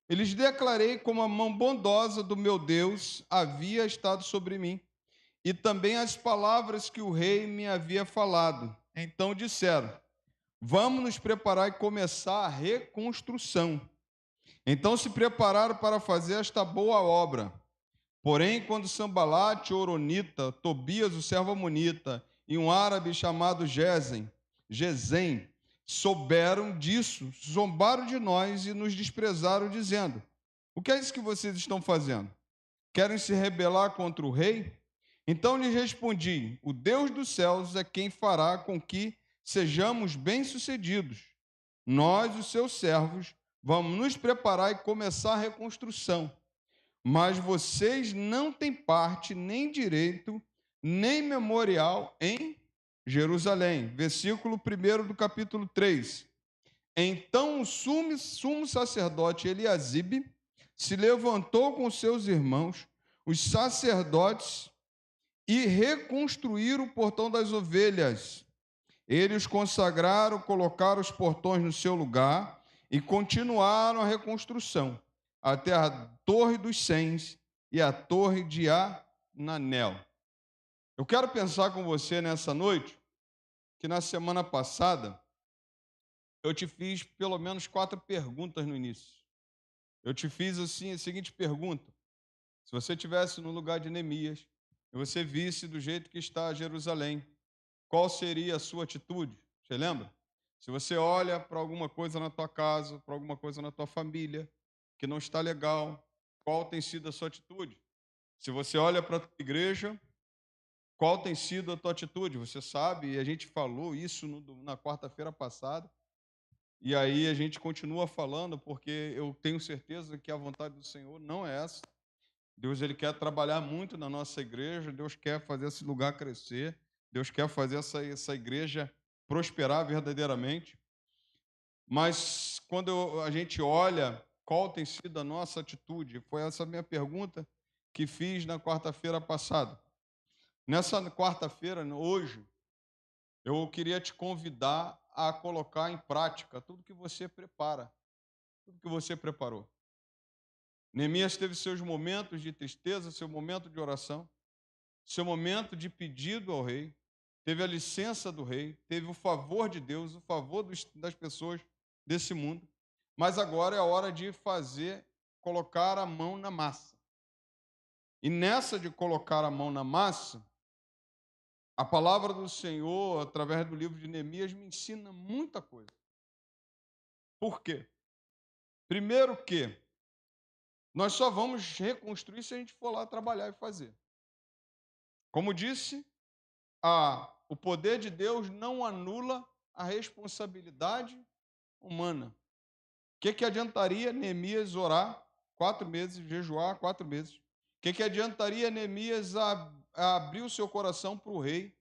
Speaker 1: Eles declarei como a mão bondosa do meu Deus havia estado sobre mim, e também as palavras que o rei me havia falado. Então disseram, vamos nos preparar e começar a reconstrução. Então se prepararam para fazer esta boa obra. Porém, quando Sambalate, o Horonita, Tobias, o servo amonita, e um árabe chamado Gesem, souberam disso, zombaram de nós e nos desprezaram, dizendo, o que é isso que vocês estão fazendo? Querem se rebelar contra o rei? Então lhes respondi, o Deus dos céus é quem fará com que sejamos bem-sucedidos. Nós, os seus servos, vamos nos preparar e começar a reconstrução. Mas vocês não têm parte, nem direito, nem memorial em Jerusalém. Versículo 1 do capítulo 3. Então o sumo sacerdote Eliasibe se levantou com seus irmãos, os sacerdotes, e reconstruíram o portão das ovelhas. Eles consagraram, colocaram os portões no seu lugar e continuaram a reconstrução até a Torre dos Cens e a Torre de na NEL. Eu quero pensar com você nessa noite que na semana passada eu te fiz pelo menos 4 perguntas no início. Eu te fiz assim a seguinte pergunta: se você estivesse no lugar de Neemias e você visse do jeito que está Jerusalém, qual seria a sua atitude? Você lembra? Se você olha para alguma coisa na tua casa, para alguma coisa na tua família que não está legal, qual tem sido a sua atitude? Se você olha para a tua igreja, qual tem sido a tua atitude? Você sabe, e a gente falou isso na quarta-feira passada, e aí a gente continua falando, porque eu tenho certeza que a vontade do Senhor não é essa. Deus, ele quer trabalhar muito na nossa igreja, Deus quer fazer esse lugar crescer, Deus quer fazer essa igreja prosperar verdadeiramente. Mas quando a gente olha qual tem sido a nossa atitude, foi essa minha pergunta que fiz na quarta-feira passada. Nessa quarta-feira, hoje, eu queria te convidar a colocar em prática tudo que você prepara, tudo que você preparou. Neemias teve seus momentos de tristeza, seu momento de oração, seu momento de pedido ao rei, teve a licença do rei, teve o favor de Deus, o favor das pessoas desse mundo, mas agora é a hora de colocar a mão na massa. E nessa de colocar a mão na massa, a palavra do Senhor, através do livro de Neemias, me ensina muita coisa. Por quê? Primeiro que nós só vamos reconstruir se a gente for lá trabalhar e fazer. Como disse, o poder de Deus não anula a responsabilidade humana. O que adiantaria Neemias orar 4 meses, jejuar 4 meses? O que adiantaria Neemias abrir o seu coração para o rei,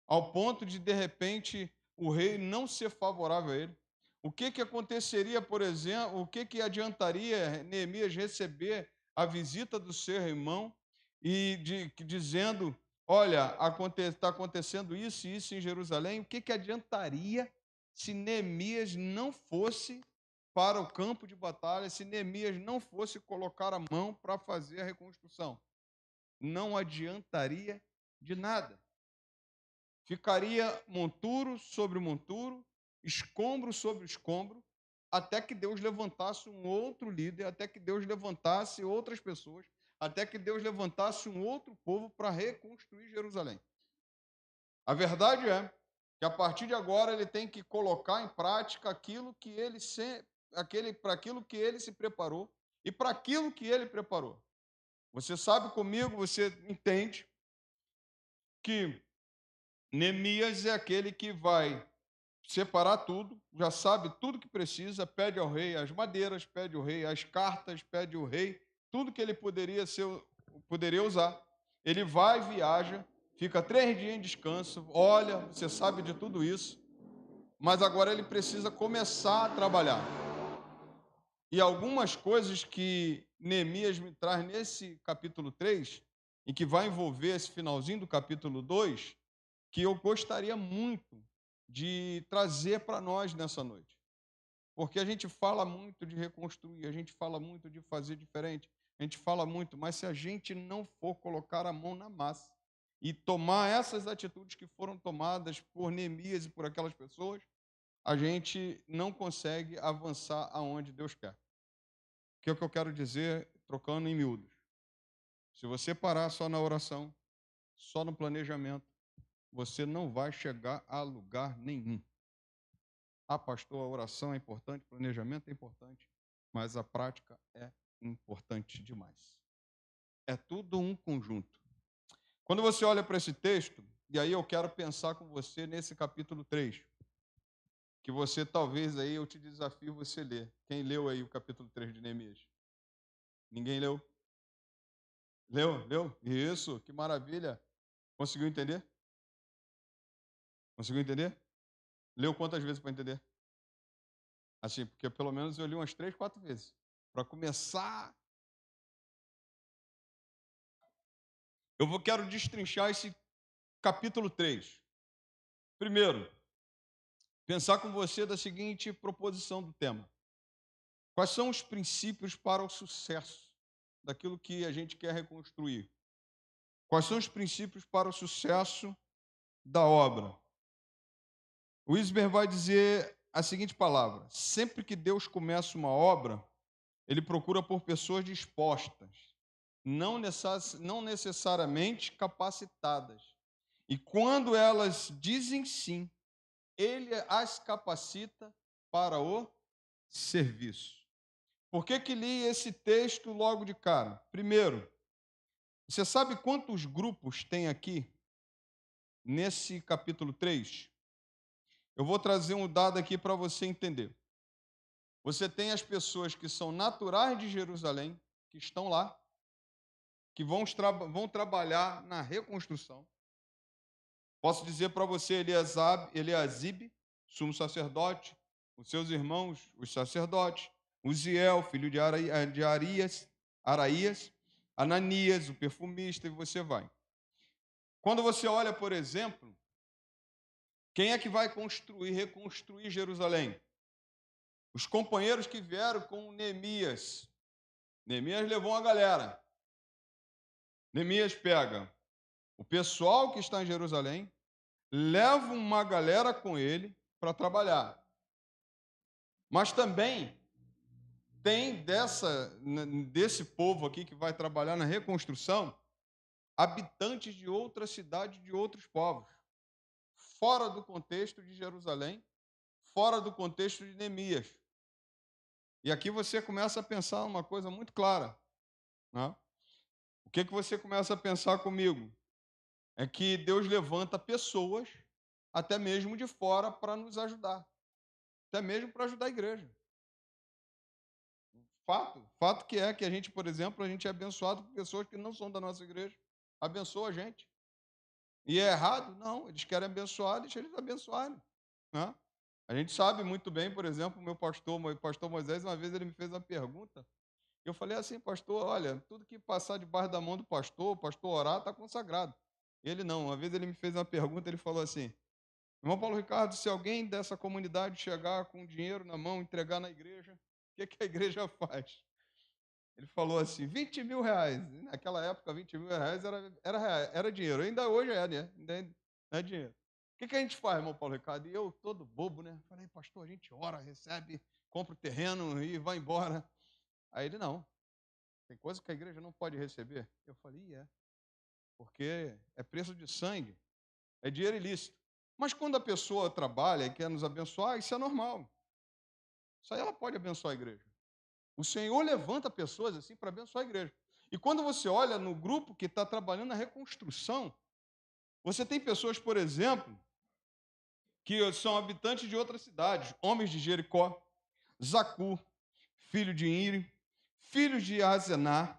Speaker 1: ao ponto de repente, o rei não ser favorável a ele? O que aconteceria, por exemplo, o que adiantaria Neemias receber a visita do seu irmão e dizendo, olha, está acontecendo isso e isso em Jerusalém? O que adiantaria se Neemias não fosse para o campo de batalha, se Neemias não fosse colocar a mão para fazer a reconstrução? Não adiantaria de nada. Ficaria monturo sobre monturo, escombro sobre escombro, até que Deus levantasse um outro líder, até que Deus levantasse outras pessoas, até que Deus levantasse um outro povo para reconstruir Jerusalém. A verdade é que a partir de agora ele tem que colocar em prática para aquilo que ele se preparou e para aquilo que ele preparou. Você sabe comigo, você entende que Neemias é aquele que vai separar tudo, já sabe tudo que precisa, pede ao rei as madeiras, pede ao rei as cartas, pede ao rei tudo que ele poderia usar. Ele vai, viaja, fica 3 dias em descanso, olha, você sabe de tudo isso, mas agora ele precisa começar a trabalhar. E algumas coisas que Neemias me traz nesse capítulo 3, e que vai envolver esse finalzinho do capítulo 2, que eu gostaria muito de trazer para nós nessa noite. Porque a gente fala muito de reconstruir, a gente fala muito de fazer diferente, a gente fala muito, mas se a gente não for colocar a mão na massa e tomar essas atitudes que foram tomadas por Neemias e por aquelas pessoas, a gente não consegue avançar aonde Deus quer. O que é o que eu quero dizer, trocando em miúdos? Se você parar só na oração, só no planejamento, você não vai chegar a lugar nenhum. Pastor, a oração é importante, o planejamento é importante, mas a prática é importante demais. É tudo um conjunto. Quando você olha para esse texto, e aí eu quero pensar com você nesse capítulo 3, que você talvez aí eu te desafio você ler. Quem leu aí o capítulo 3 de Neemias? Ninguém leu? Leu? Isso, que maravilha. Conseguiu entender? Conseguiu entender? Leu quantas vezes para entender? Assim, porque pelo menos eu li umas 3, 4 vezes. Para começar, quero destrinchar esse capítulo 3. Primeiro, pensar com você da seguinte proposição do tema. Quais são os princípios para o sucesso daquilo que a gente quer reconstruir? Quais são os princípios para o sucesso da obra? O Wisber vai dizer a seguinte palavra: sempre que Deus começa uma obra, ele procura por pessoas dispostas, não necessariamente capacitadas. E quando elas dizem sim, ele as capacita para o serviço. Por que li esse texto logo de cara? Primeiro, você sabe quantos grupos tem aqui nesse capítulo 3? Eu vou trazer um dado aqui para você entender. Você tem as pessoas que são naturais de Jerusalém, que estão lá, que vão trabalhar na reconstrução. Posso dizer para você, Eliasibe, sumo sacerdote, os seus irmãos, os sacerdotes, Uziel, filho de Araías, Ananias, o perfumista, e você vai. Quando você olha, por exemplo, quem é que vai reconstruir Jerusalém? Os companheiros que vieram com Neemias. Neemias levou uma galera. Neemias pega o pessoal que está em Jerusalém, leva uma galera com ele para trabalhar. Mas também tem desse povo aqui que vai trabalhar na reconstrução, habitantes de outras cidades, de outros povos, fora do contexto de Jerusalém, fora do contexto de Neemias. E aqui você começa a pensar uma coisa muito clara, né? O que você começa a pensar comigo? É que Deus levanta pessoas, até mesmo de fora, para nos ajudar. Até mesmo para ajudar a igreja. Fato que é que a gente, por exemplo, a gente é abençoado por pessoas que não são da nossa igreja. Abençoa a gente. E é errado? Não, eles querem abençoar, deixa eles abençoarem, né? A gente sabe muito bem, por exemplo, o pastor Moisés, uma vez ele me fez uma pergunta. Eu falei assim, pastor, olha, tudo que passar debaixo da mão do pastor, o pastor orar, está consagrado. Ele não, uma vez ele me fez uma pergunta, ele falou assim, irmão Paulo Ricardo, se alguém dessa comunidade chegar com dinheiro na mão, entregar na igreja, o que a igreja faz? Ele falou assim, 20 mil reais. Naquela época, 20 mil reais era dinheiro. Ainda hoje é, né? Ainda é dinheiro. O que a gente faz, irmão Paulo Ricardo? E eu, todo bobo, né? Falei, pastor, a gente ora, recebe, compra o terreno e vai embora. Aí ele, não. Tem coisa que a igreja não pode receber. Eu falei, é. Porque é preço de sangue. É dinheiro ilícito. Mas quando a pessoa trabalha e quer nos abençoar, isso é normal. Isso aí ela pode abençoar a igreja. O Senhor levanta pessoas assim para abençoar a igreja. E quando você olha no grupo que está trabalhando na reconstrução, você tem pessoas, por exemplo, que são habitantes de outras cidades, homens de Jericó, Zacu, filho de Iri, filhos de Azená,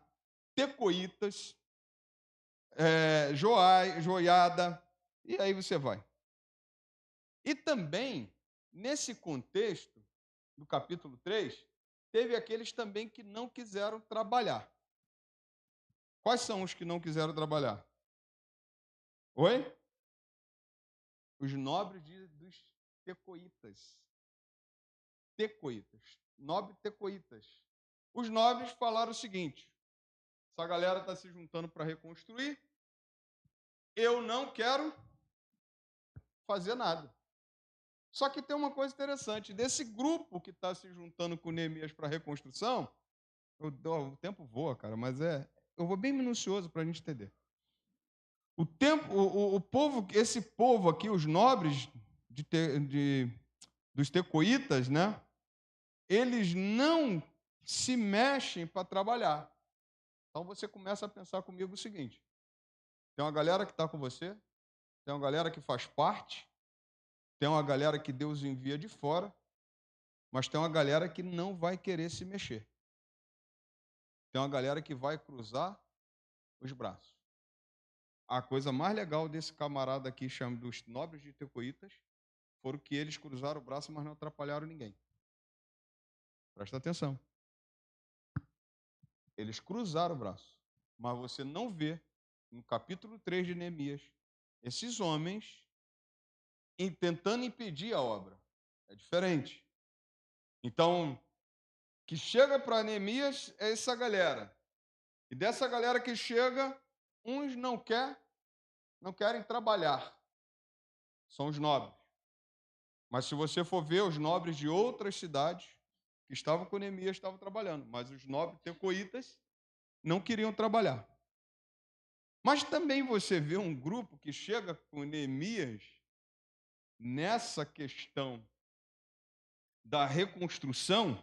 Speaker 1: tecoítas, Joiada, e aí você vai. E também, nesse contexto do capítulo 3, teve aqueles também que não quiseram trabalhar. Quais são os que não quiseram trabalhar? Oi? Os nobres dos tecoítas. Tecoítas. Nobres tecoítas. Os nobres falaram o seguinte, essa galera está se juntando para reconstruir, eu não quero fazer nada. Só que tem uma coisa interessante, desse grupo que está se juntando com Neemias para a reconstrução, o tempo voa, cara, mas eu vou bem minucioso para a gente entender. Esse povo aqui, os nobres dos tecoítas, né? Eles não se mexem para trabalhar. Então você começa a pensar comigo o seguinte: tem uma galera que está com você, tem uma galera que faz parte, tem uma galera que Deus envia de fora, mas tem uma galera que não vai querer se mexer. Tem uma galera que vai cruzar os braços. A coisa mais legal desse camarada aqui, chama dos nobres de tecoítas, foram que eles cruzaram o braço, mas não atrapalharam ninguém. Presta atenção. Eles cruzaram o braço, mas você não vê, no capítulo 3 de Neemias, esses homens tentando impedir a obra. É diferente. Então, que chega para Neemias é essa galera. E dessa galera que chega, uns não querem trabalhar. São os nobres. Mas se você for ver, os nobres de outras cidades que estavam com Neemias estavam trabalhando, mas os nobres tecoitas não queriam trabalhar. Mas também você vê um grupo que chega com Neemias nessa questão da reconstrução,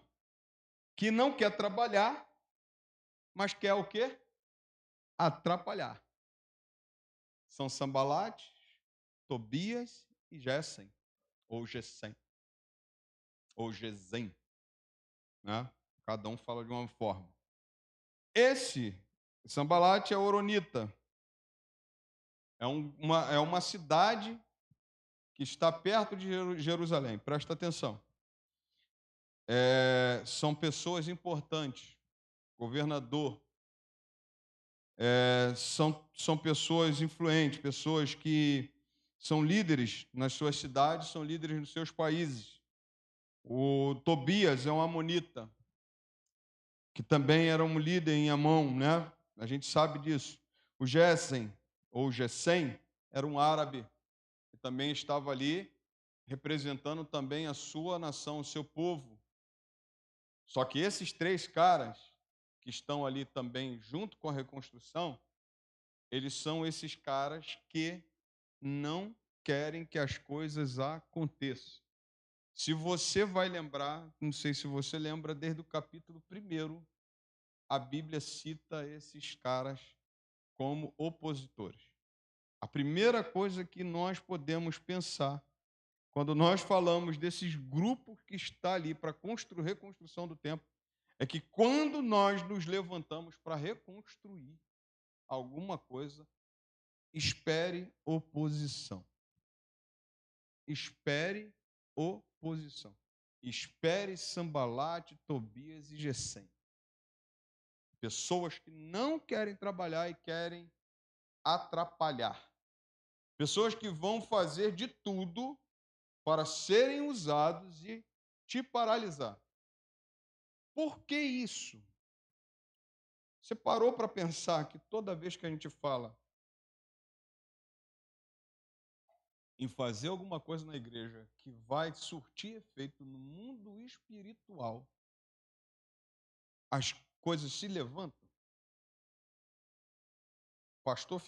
Speaker 1: que não quer trabalhar, mas quer o quê? Atrapalhar. São Sambalate, Tobias e Gesem, ou Gesem, ou Gesem, né? Cada um fala de uma forma. Esse Sambalate é oronita, é uma cidade que está perto de Jerusalém, presta atenção. São pessoas importantes, governador, são pessoas influentes, pessoas que são líderes nas suas cidades, são líderes nos seus países. O Tobias é um amonita, que também era um líder em Amon, né? A gente sabe disso. O Gesem, ou Gesem, era um árabe, que também estava ali, representando também a sua nação, o seu povo. Só que esses três caras, que estão ali também junto com a reconstrução, eles são esses caras que não querem que as coisas aconteçam. Se você vai lembrar, não sei se você lembra, desde o capítulo 1, a Bíblia cita esses caras como opositores. A primeira coisa que nós podemos pensar, quando nós falamos desses grupos que está ali para reconstrução do templo, é que quando nós nos levantamos para reconstruir alguma coisa, espere oposição. Espere oposição. Espere Sambalate, Tobias e Gesem. Pessoas que não querem trabalhar e querem atrapalhar. Pessoas que vão fazer de tudo para serem usados e te paralisar. Por que isso? Você parou para pensar que toda vez que a gente fala em fazer alguma coisa na igreja que vai surtir efeito no mundo espiritual, as coisas se levantam? O pastor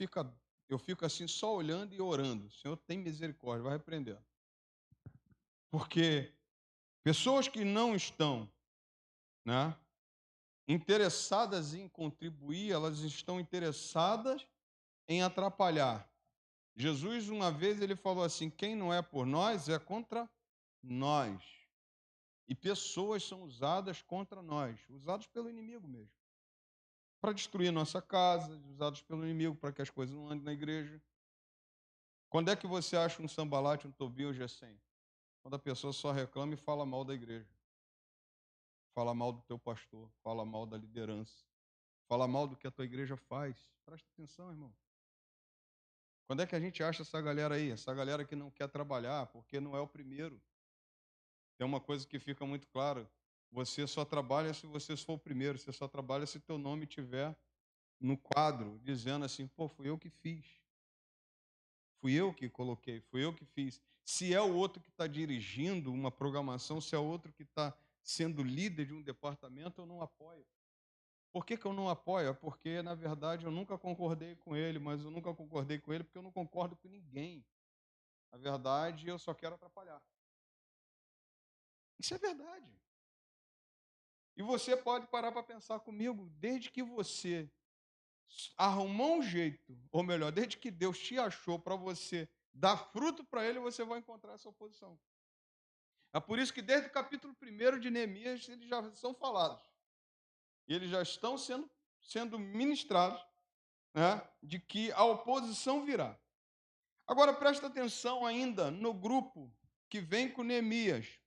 Speaker 1: eu fico assim só olhando e orando. O Senhor tem misericórdia, vai repreender. Porque pessoas que não estão, né, interessadas em contribuir, elas estão interessadas em atrapalhar. Jesus, uma vez, ele falou assim: quem não é por nós é contra nós. E pessoas são usadas contra nós, usadas pelo inimigo mesmo, para destruir nossa casa, usados pelo inimigo para que as coisas não andem na igreja. Quando é que você acha um Sambalate, um Tobias ou Gesem? Quando a pessoa só reclama e fala mal da igreja. Fala mal do teu pastor, fala mal da liderança, fala mal do que a tua igreja faz. Presta atenção, irmão. Quando é que a gente acha essa galera aí? Essa galera que não quer trabalhar, porque não é o primeiro. Tem uma coisa que fica muito clara: você só trabalha se você for o primeiro, você só trabalha se teu nome estiver no quadro, dizendo assim: pô, fui eu que fiz. Fui eu que coloquei, fui eu que fiz. Se é o outro que está dirigindo uma programação, se é o outro que está sendo líder de um departamento, eu não apoio. Por que eu não apoio? É porque, na verdade, eu nunca concordei com ele, mas eu nunca concordei com ele porque eu não concordo com ninguém. Na verdade, eu só quero atrapalhar. Isso é verdade. E você pode parar para pensar comigo, desde que você arrumou um jeito, ou melhor, desde que Deus te achou para você dar fruto para ele, você vai encontrar essa oposição. É por isso que desde o capítulo 1 de Neemias, eles já são falados. E eles já estão sendo ministrados, né, de que a oposição virá. Agora, presta atenção ainda no grupo que vem com Neemias,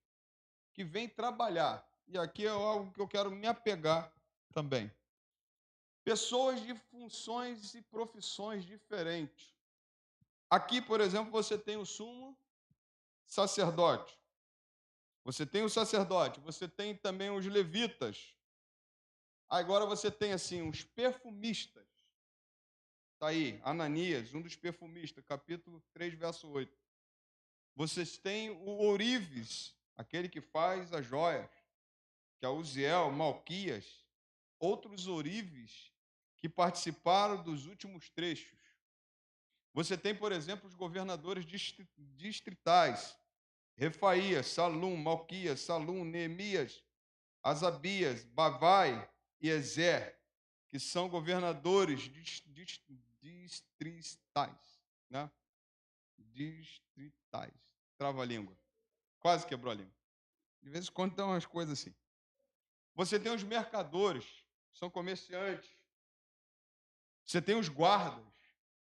Speaker 1: que vem trabalhar. E aqui é algo que eu quero me apegar também. Pessoas de funções e profissões diferentes. Aqui, por exemplo, você tem o sumo sacerdote. Você tem o sacerdote, você tem também os levitas. Agora você tem assim os perfumistas. está aí, Ananias, um dos perfumistas, capítulo 3, verso 8. Vocês têm o ourives, aquele que faz as joias, que é Uziel, Malquias, outros ourives que participaram dos últimos trechos. Você tem, por exemplo, os governadores distritais, Refaías, Salum, Malquias, Salum, Neemias, Asabias, Bavai e Ezer, que são governadores distritais, né? Distritais. Trava a língua. Quase quebrou a língua. De vez em quando tem umas coisas assim. Você tem os mercadores, são comerciantes. Você tem os guardas,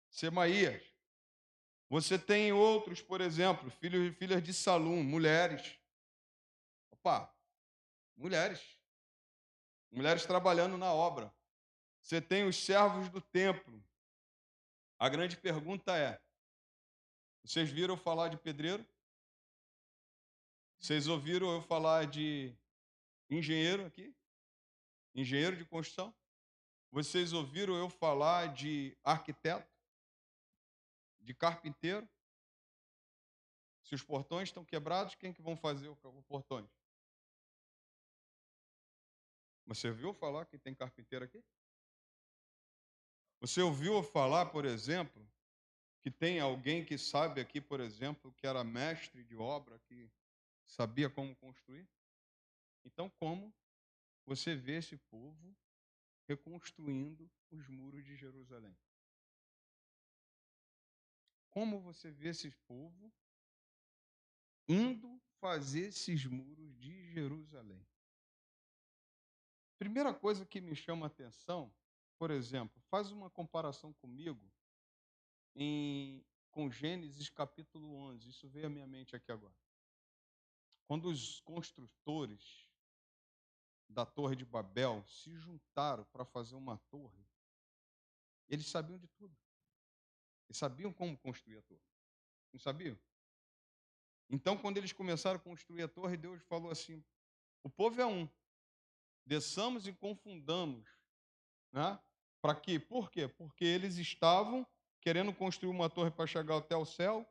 Speaker 1: Semaías. Você tem outros, por exemplo, filhos e filhas de Salum, mulheres. Opa, mulheres. Mulheres trabalhando na obra. Você tem os servos do templo. A grande pergunta é: vocês viram eu falar de pedreiro? Vocês ouviram eu falar de engenheiro aqui? Engenheiro de construção? Vocês ouviram eu falar de arquiteto? De carpinteiro? Se os portões estão quebrados, quem que vão fazer os portões? Você ouviu falar que tem carpinteiro aqui? Você ouviu falar, por exemplo, que tem alguém que sabe aqui, por exemplo, que era mestre de obra, que sabia como construir? Então, como você vê esse povo reconstruindo os muros de Jerusalém? Como você vê esse povo indo fazer esses muros de Jerusalém? Primeira coisa que me chama a atenção, por exemplo, faz uma comparação comigo com Gênesis capítulo 11. Isso veio à minha mente aqui agora. Quando os construtores da Torre de Babel se juntaram para fazer uma torre, eles sabiam de tudo. Eles sabiam como construir a torre. Não sabiam? Então, quando eles começaram a construir a torre, Deus falou assim: o povo é um, desçamos e confundamos. Né? Para quê? Por quê? Porque eles estavam querendo construir uma torre para chegar até o céu,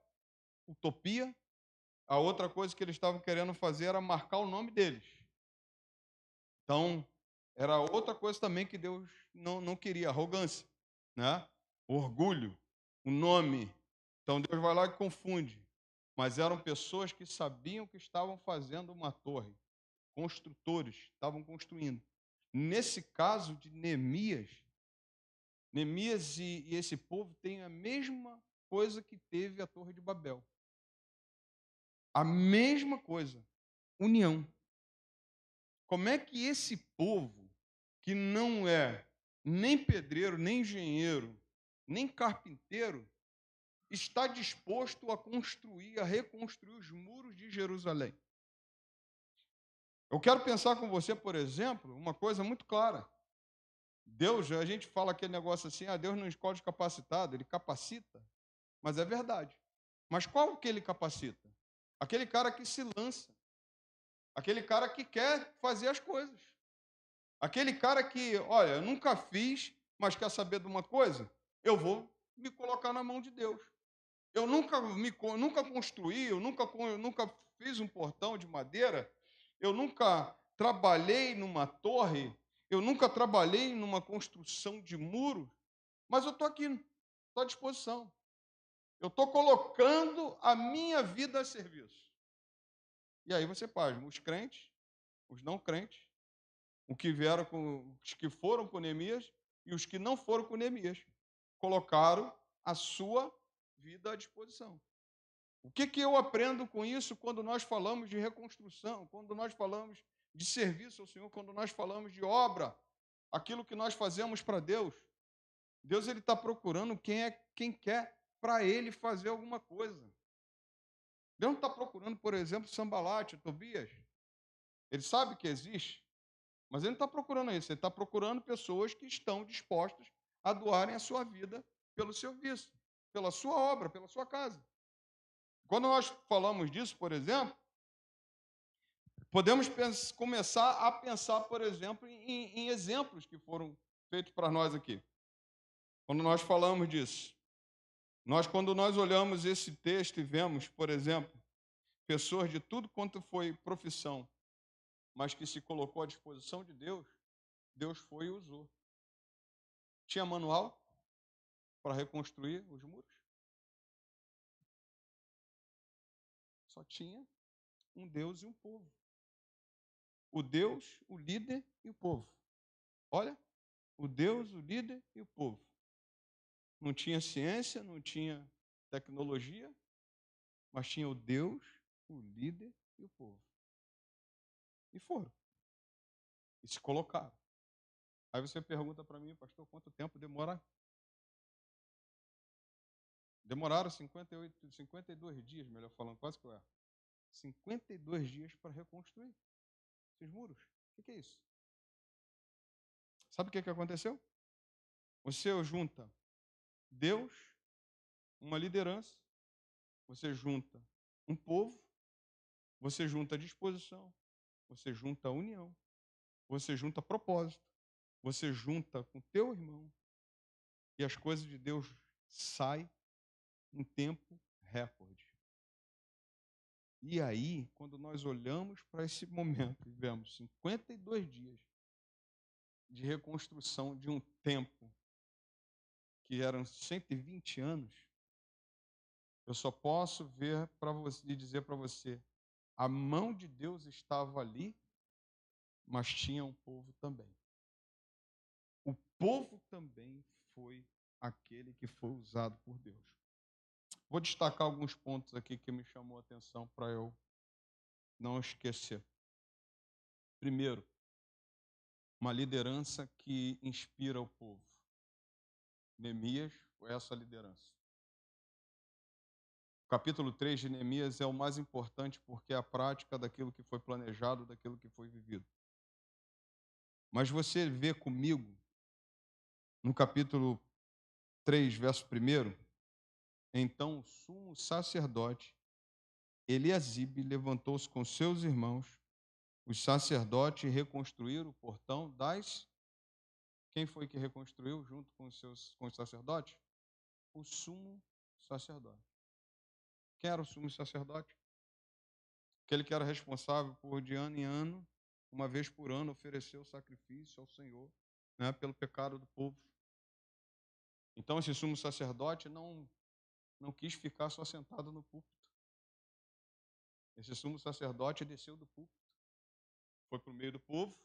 Speaker 1: utopia. A outra coisa que eles estavam querendo fazer era marcar o nome deles. Então, era outra coisa também que Deus não queria, arrogância, né? Orgulho, o nome. Então, Deus vai lá e confunde. Mas eram pessoas que sabiam que estavam fazendo uma torre. Construtores, estavam construindo. Nesse caso de Neemias e esse povo têm a mesma coisa que teve a Torre de Babel. A mesma coisa, união. Como é que esse povo, que não é nem pedreiro, nem engenheiro, nem carpinteiro, está disposto a construir, a reconstruir os muros de Jerusalém? Eu quero pensar com você, por exemplo, uma coisa muito clara. Deus, a gente fala aquele negócio assim, Deus não escolhe os capacitados, Ele capacita, mas é verdade. Mas qual que Ele capacita? Aquele cara que se lança, aquele cara que quer fazer as coisas, aquele cara que, olha, eu nunca fiz, mas quer saber de uma coisa? Eu vou me colocar na mão de Deus. Eu nunca construí, eu nunca fiz um portão de madeira, eu nunca trabalhei numa torre, eu nunca trabalhei numa construção de muro, mas eu estou aqui, estou à disposição. Eu estou colocando a minha vida a serviço. E aí você pasma, os crentes, os não crentes, os que foram com Neemias e os que não foram com Neemias, colocaram a sua vida à disposição. O que eu aprendo com isso quando nós falamos de reconstrução, quando nós falamos de serviço ao Senhor, quando nós falamos de obra, aquilo que nós fazemos para Deus? Deus ele está procurando quem quer para Ele fazer alguma coisa. Deus não está procurando, por exemplo, Sambalate, Tobias. Ele sabe que existe, mas Ele não está procurando isso. Ele está procurando pessoas que estão dispostas a doarem a sua vida pelo serviço, pela sua obra, pela sua casa. Quando nós falamos disso, por exemplo, podemos começar a pensar, por exemplo, em exemplos que foram feitos para nós aqui. Quando nós falamos disso, quando nós olhamos esse texto e vemos, por exemplo, pessoas de tudo quanto foi profissão, mas que se colocou à disposição de Deus, Deus foi e usou. Tinha manual para reconstruir os muros? Só tinha um Deus e um povo. O Deus, o líder e o povo. Olha, o Deus, o líder e o povo. Não tinha ciência, não tinha tecnologia, mas tinha o Deus, o líder e o povo. E foram. E se colocaram. Aí você pergunta para mim, pastor, quanto tempo demora? Demoraram 52 dias, melhor falando, quase que eu erro. 52 dias para reconstruir esses muros. O que é isso? Sabe o que aconteceu? Você junta Deus, uma liderança, você junta um povo, você junta disposição, você junta união, você junta propósito, você junta com teu irmão e as coisas de Deus saem em tempo recorde. E aí, quando nós olhamos para esse momento e vemos 52 dias de reconstrução de um templo que eram 120 anos, eu só posso ver para você e dizer para você, a mão de Deus estava ali, mas tinha um povo também. O povo também foi aquele que foi usado por Deus. Vou destacar alguns pontos aqui que me chamou a atenção para eu não esquecer. Primeiro, uma liderança que inspira o povo. Neemias foi essa liderança. O capítulo 3 de Neemias é o mais importante porque é a prática daquilo que foi planejado, daquilo que foi vivido. Mas você vê comigo, no capítulo 3, verso 1, então o sumo sacerdote Eliasibe levantou-se com seus irmãos, os sacerdotes, e reconstruíram o portão das... Quem foi que reconstruiu junto com os sacerdotes? O sumo sacerdote. Quem era o sumo sacerdote? Aquele que era responsável por, de ano em ano, uma vez por ano, oferecer o sacrifício ao Senhor, né, pelo pecado do povo. Então, esse sumo sacerdote não quis ficar só sentado no púlpito. Esse sumo sacerdote desceu do púlpito, foi para o meio do povo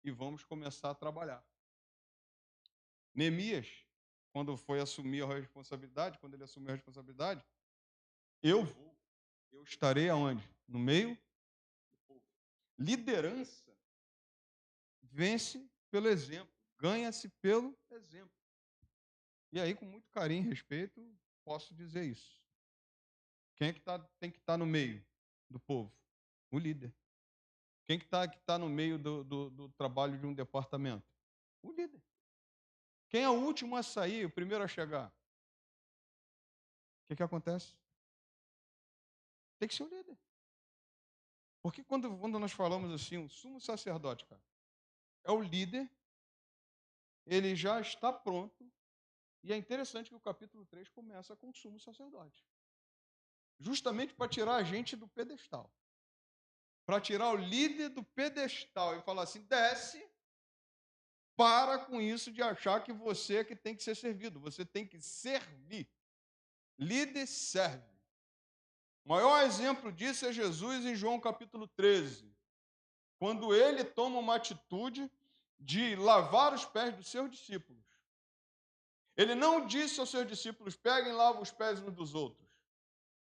Speaker 1: e vamos começar a trabalhar. Neemias, quando ele assumiu a responsabilidade, eu estarei aonde? No meio do povo. Liderança vence pelo exemplo, ganha-se pelo exemplo. E aí, com muito carinho e respeito, posso dizer isso. Quem é que tem que estar no meio do povo? O líder. Quem que tá no meio do trabalho de um departamento? O líder. Quem é o último a sair, o primeiro a chegar? O que acontece? Tem que ser o líder. Porque quando nós falamos assim, o sumo sacerdote, cara, é o líder, ele já está pronto, e é interessante que o capítulo 3 começa com o sumo sacerdote. Justamente para tirar a gente do pedestal. Para tirar o líder do pedestal e falar assim, desce, para com isso de achar que você é que tem que ser servido. Você tem que servir. Líder serve. O maior exemplo disso é Jesus em João capítulo 13. Quando ele toma uma atitude de lavar os pés dos seus discípulos. Ele não disse aos seus discípulos, peguem e lavem os pés uns dos outros.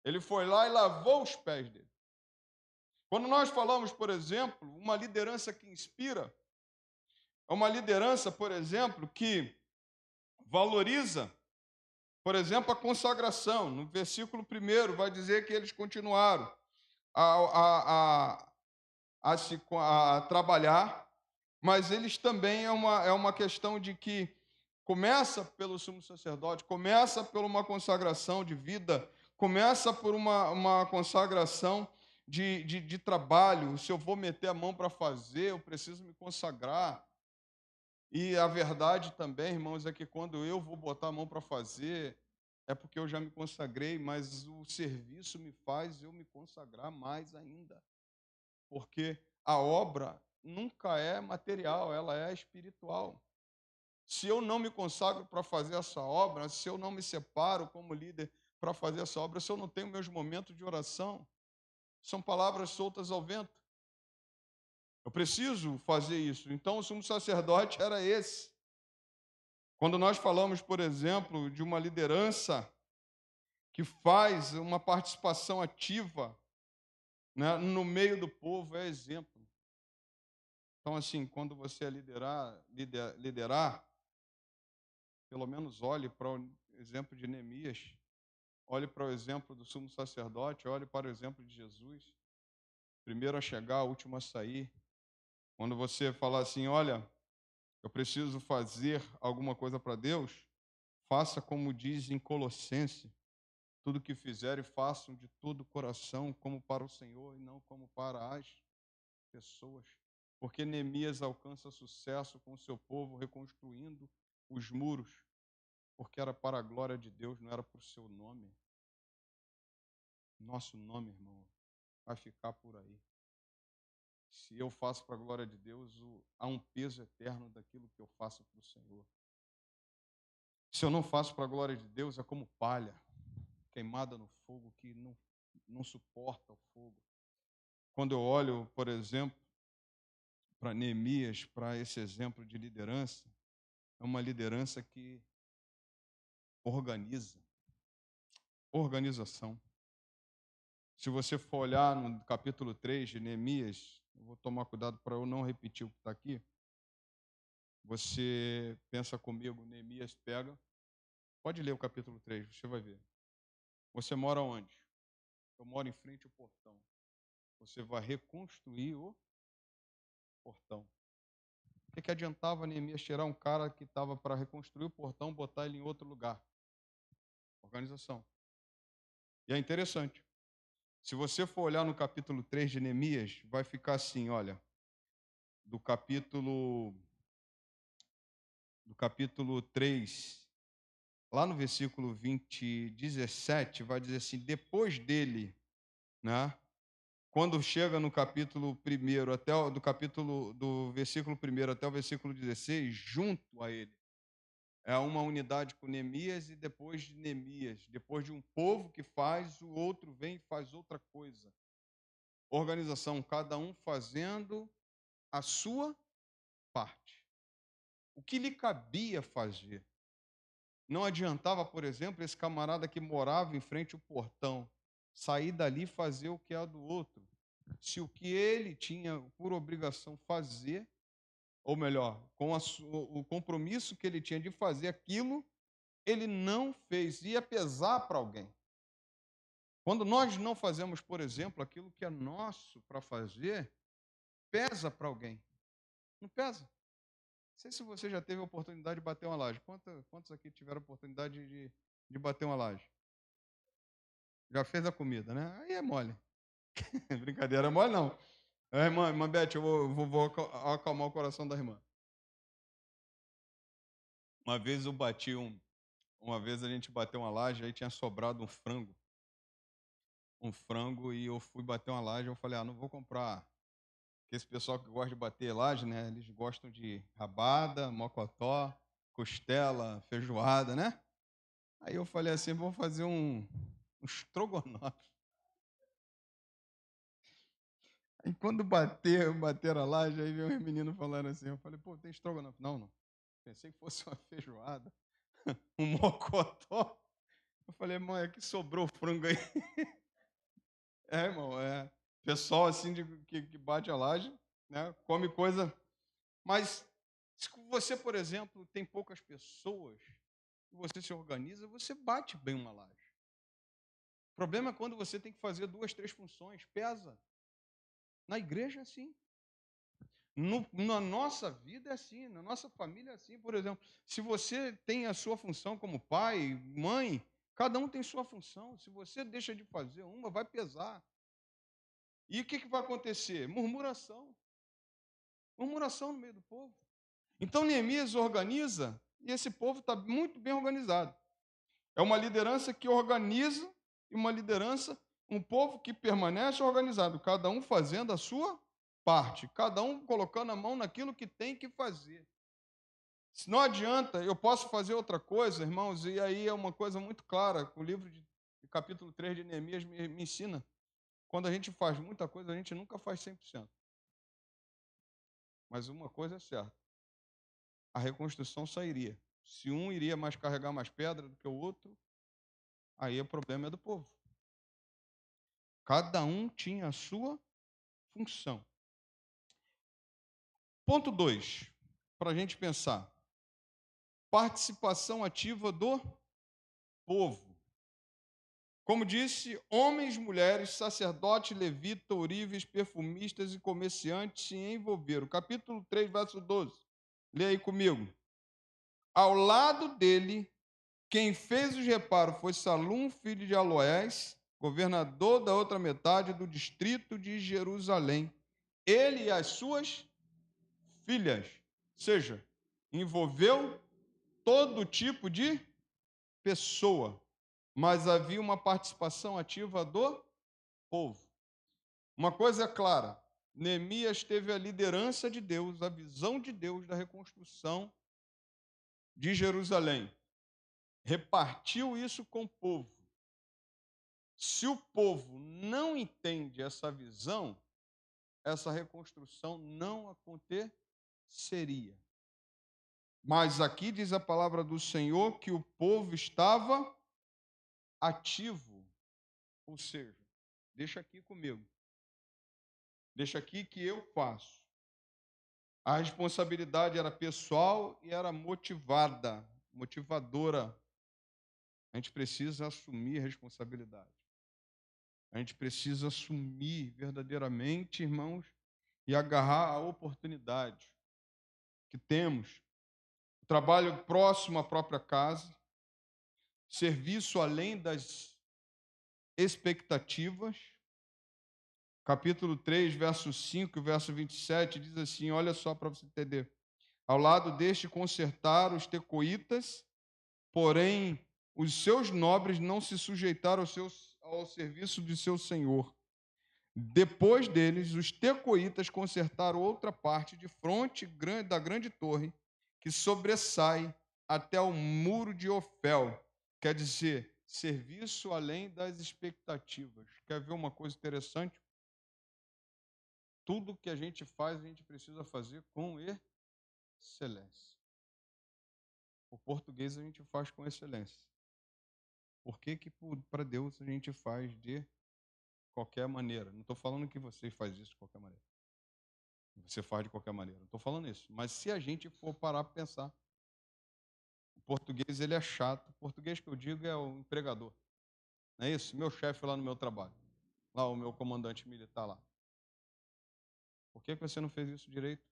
Speaker 1: Ele foi lá e lavou os pés dele. Quando nós falamos, por exemplo, uma liderança que inspira, é uma liderança, por exemplo, que valoriza, por exemplo, a consagração. No versículo 1 vai dizer que eles continuaram a trabalhar, mas eles também é uma questão de que começa pelo sumo sacerdote, começa por uma consagração de vida, começa por uma consagração de trabalho. Se eu vou meter a mão para fazer, eu preciso me consagrar. E a verdade também, irmãos, é que quando eu vou botar a mão para fazer, é porque eu já me consagrei, mas o serviço me faz eu me consagrar mais ainda. Porque a obra nunca é material, ela é espiritual. Se eu não me consagro para fazer essa obra, se eu não me separo como líder para fazer essa obra, se eu não tenho meus momentos de oração, são palavras soltas ao vento. Eu preciso fazer isso. Então, o sumo sacerdote era esse. Quando nós falamos, por exemplo, de uma liderança que faz uma participação ativa, né, no meio do povo, é exemplo. Então, assim, quando você liderar, pelo menos olhe para o exemplo de Neemias, olhe para o exemplo do sumo sacerdote, olhe para o exemplo de Jesus. Primeiro a chegar, último a sair. Quando você falar assim, olha, eu preciso fazer alguma coisa para Deus, faça como diz em Colossenses, tudo que fizerem, façam de todo o coração, como para o Senhor e não como para as pessoas. Porque Neemias alcança sucesso com o seu povo, reconstruindo os muros, porque era para a glória de Deus, não era para o seu nome. Nosso nome, irmão, vai ficar por aí. Se eu faço para a glória de Deus, há um peso eterno daquilo que eu faço para o Senhor. Se eu não faço para a glória de Deus, é como palha queimada no fogo, que não suporta o fogo. Quando eu olho, por exemplo, para Neemias, para esse exemplo de liderança, é uma liderança que organiza. Organização. Se você for olhar no capítulo 3 de Neemias, eu vou tomar cuidado para eu não repetir o que está aqui. Você pensa comigo, Neemias pega. Pode ler o capítulo 3, você vai ver. Você mora onde? Eu moro em frente ao portão. Você vai reconstruir o portão. O que adiantava Neemias tirar um cara que estava para reconstruir o portão, botar ele em outro lugar? Organização. E é interessante. Se você for olhar no capítulo 3 de Neemias, vai ficar assim, olha, do capítulo 3, lá no versículo 17, vai dizer assim, depois dele, né? Quando chega no capítulo 1, do versículo 1 até o versículo 16, junto a ele, é uma unidade com Neemias e depois de Neemias, depois de um povo que faz, o outro vem e faz outra coisa. Organização, cada um fazendo a sua parte. O que lhe cabia fazer? Não adiantava, por exemplo, esse camarada que morava em frente ao portão sair dali e fazer o que é do outro. Se o que ele tinha por obrigação fazer, ou melhor, com o compromisso que ele tinha de fazer aquilo, ele não fez, ia pesar para alguém. Quando nós não fazemos, por exemplo, aquilo que é nosso para fazer, pesa para alguém. Não pesa? Não sei se você já teve a oportunidade de bater uma laje. Quantos aqui tiveram a oportunidade de bater uma laje? Já fez a comida, né? Aí é mole. Brincadeira, é mole não. Irmã Beth, eu vou acalmar o coração da irmã. Uma vez uma vez a gente bateu uma laje, aí tinha sobrado um frango. E eu fui bater uma laje, eu falei, não vou comprar. Porque esse pessoal que gosta de bater laje, né? Eles gostam de rabada, mocotó, costela, feijoada, né? Aí eu falei assim, vou fazer um estrogonofe. Aí quando bateram a laje, aí veio uns meninos falando assim, eu falei, pô, tem estrogonofe? Não. Pensei que fosse uma feijoada, um mocotó. Eu falei, mãe, é que sobrou frango aí. Irmão, pessoal assim que bate a laje, né? Come coisa. Mas se você, por exemplo, tem poucas pessoas, e você se organiza, você bate bem uma laje. O problema é quando você tem que fazer 2, 3 funções, pesa. Na igreja é assim. Na nossa vida é assim, na nossa família é assim. Por exemplo, se você tem a sua função como pai, mãe, cada um tem sua função. Se você deixa de fazer uma, vai pesar. E o que vai acontecer? Murmuração. Murmuração no meio do povo. Então Neemias organiza e esse povo está muito bem organizado. É uma liderança que organiza e uma liderança, um povo que permanece organizado, cada um fazendo a sua parte, cada um colocando a mão naquilo que tem que fazer. Se não adianta, eu posso fazer outra coisa, irmãos, e aí é uma coisa muito clara, o livro de capítulo 3 de Neemias me ensina. Quando a gente faz muita coisa, a gente nunca faz 100%. Mas uma coisa é certa, a reconstrução sairia. Se um iria mais carregar mais pedra do que o outro, aí o problema é do povo. Cada um tinha a sua função. Ponto 2, para a gente pensar. Participação ativa do povo. Como disse, homens, mulheres, sacerdotes, levitas, ourives, perfumistas e comerciantes se envolveram. Capítulo 3, verso 12. Lê aí comigo. Ao lado dele, quem fez os reparos foi Salum, filho de Aloés, governador da outra metade do distrito de Jerusalém. Ele e as suas filhas. Ou seja, envolveu todo tipo de pessoa, mas havia uma participação ativa do povo. Uma coisa é clara, Neemias teve a liderança de Deus, a visão de Deus da reconstrução de Jerusalém. Repartiu isso com o povo. Se o povo não entende essa visão, essa reconstrução não aconteceria. Mas aqui diz a palavra do Senhor que o povo estava ativo. Ou seja, deixa aqui comigo. Deixa aqui que eu faço. A responsabilidade era pessoal e era motivadora. A gente precisa assumir a responsabilidade. A gente precisa assumir verdadeiramente, irmãos, e agarrar a oportunidade que temos. O trabalho próximo à própria casa, serviço além das expectativas. Capítulo 3, verso 5 e verso 27, diz assim, olha só para você entender. Ao lado deste consertaram os tecoitas, porém os seus nobres não se sujeitaram ao serviço de seu senhor. Depois deles, os tecoitas consertaram outra parte de fronte da grande torre, que sobressai até o muro de Ofel. Quer dizer, serviço além das expectativas. Quer ver uma coisa interessante? Tudo que a gente faz, a gente precisa fazer com excelência. O português a gente faz com excelência. Por que para Deus a gente faz de qualquer maneira? Não estou falando que você faz isso de qualquer maneira. Você faz de qualquer maneira. Não estou falando isso. Mas se a gente for parar para pensar, o português ele é chato. O português que eu digo é o empregador. Não é isso? Meu chefe lá no meu trabalho. Lá o meu comandante militar lá. Por que você não fez isso direito?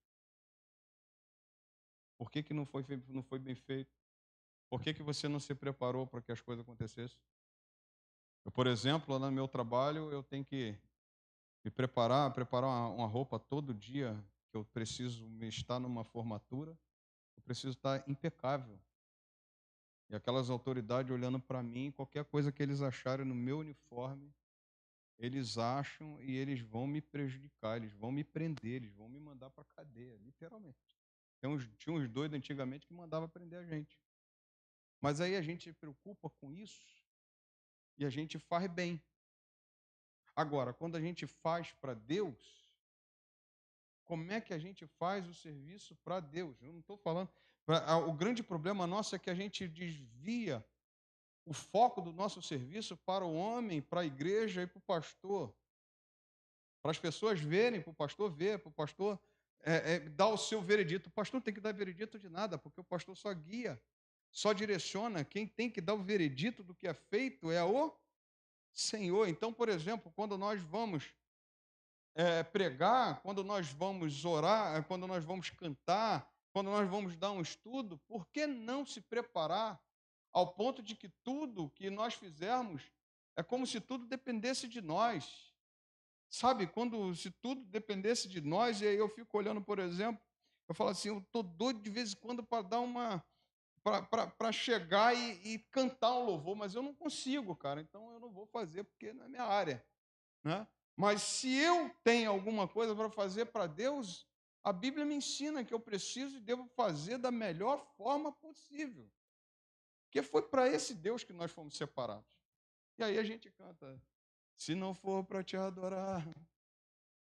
Speaker 1: Por que não foi bem feito? Por que você não se preparou para que as coisas acontecessem? Eu, por exemplo, lá no meu trabalho, eu tenho que me preparar uma roupa todo dia, que eu preciso estar numa formatura, eu preciso estar impecável. E aquelas autoridades olhando para mim, qualquer coisa que eles acharem no meu uniforme, eles acham e eles vão me prejudicar, eles vão me prender, eles vão me mandar para a cadeia, literalmente. Tinha uns doidos antigamente que mandavam prender a gente. Mas aí a gente se preocupa com isso e a gente faz bem. Agora, quando a gente faz para Deus, como é que a gente faz o serviço para Deus? Eu não estou falando... O grande problema nosso é que a gente desvia o foco do nosso serviço para o homem, para a igreja e para o pastor. Para as pessoas verem, para o pastor ver, para o pastor dar o seu veredito. O pastor não tem que dar veredito de nada, porque o pastor só guia, só direciona. Quem tem que dar o veredito do que é feito é o Senhor. Então, por exemplo, quando nós vamos pregar, quando nós vamos orar, quando nós vamos cantar, quando nós vamos dar um estudo, por que não se preparar ao ponto de que tudo que nós fizermos é como se tudo dependesse de nós? Sabe, se tudo dependesse de nós, e aí eu fico olhando, por exemplo, Eu falo assim, eu estou doido de vez em quando para dar uma. Para chegar e cantar um louvor, mas eu não consigo, cara. Então eu não vou fazer porque não é minha área, né? Mas se eu tenho alguma coisa para fazer para Deus, a Bíblia me ensina que eu preciso e devo fazer da melhor forma possível. Porque foi para esse Deus que nós fomos separados. E aí a gente canta: se não for para te adorar,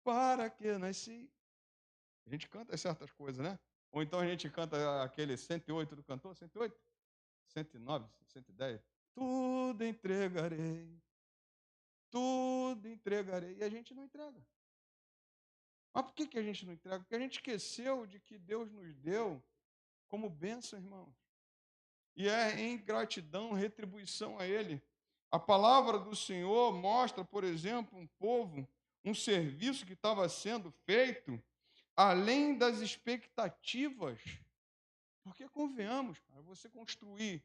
Speaker 1: para que nasci? A gente canta certas coisas, né? Ou então a gente canta aquele 108 do cantor, 108, 109, 110. Tudo entregarei, tudo entregarei. E a gente não entrega. Mas por que a gente não entrega? Porque a gente esqueceu de que Deus nos deu como bênção, irmãos. E é em gratidão, retribuição a Ele. A palavra do Senhor mostra, por exemplo, um povo, um serviço que estava sendo feito além das expectativas. Porque convenhamos, cara, você construir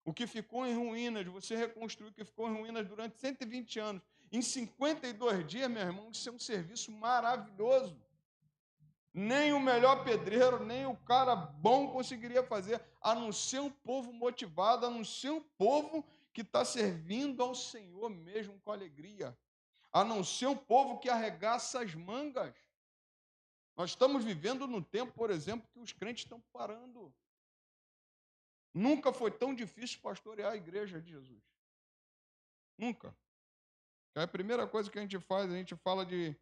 Speaker 1: o que ficou em ruínas, você reconstruir o que ficou em ruínas durante 120 anos, em 52 dias, meu irmão, isso é um serviço maravilhoso. Nem o melhor pedreiro, nem o cara bom conseguiria fazer, a não ser um povo motivado, a não ser um povo que está servindo ao Senhor mesmo com alegria, a não ser um povo que arregaça as mangas. Nós estamos vivendo num tempo, por exemplo, que os crentes estão parando. Nunca foi tão difícil pastorear a igreja de Jesus. Nunca. É a primeira coisa que a gente faz, a gente fala de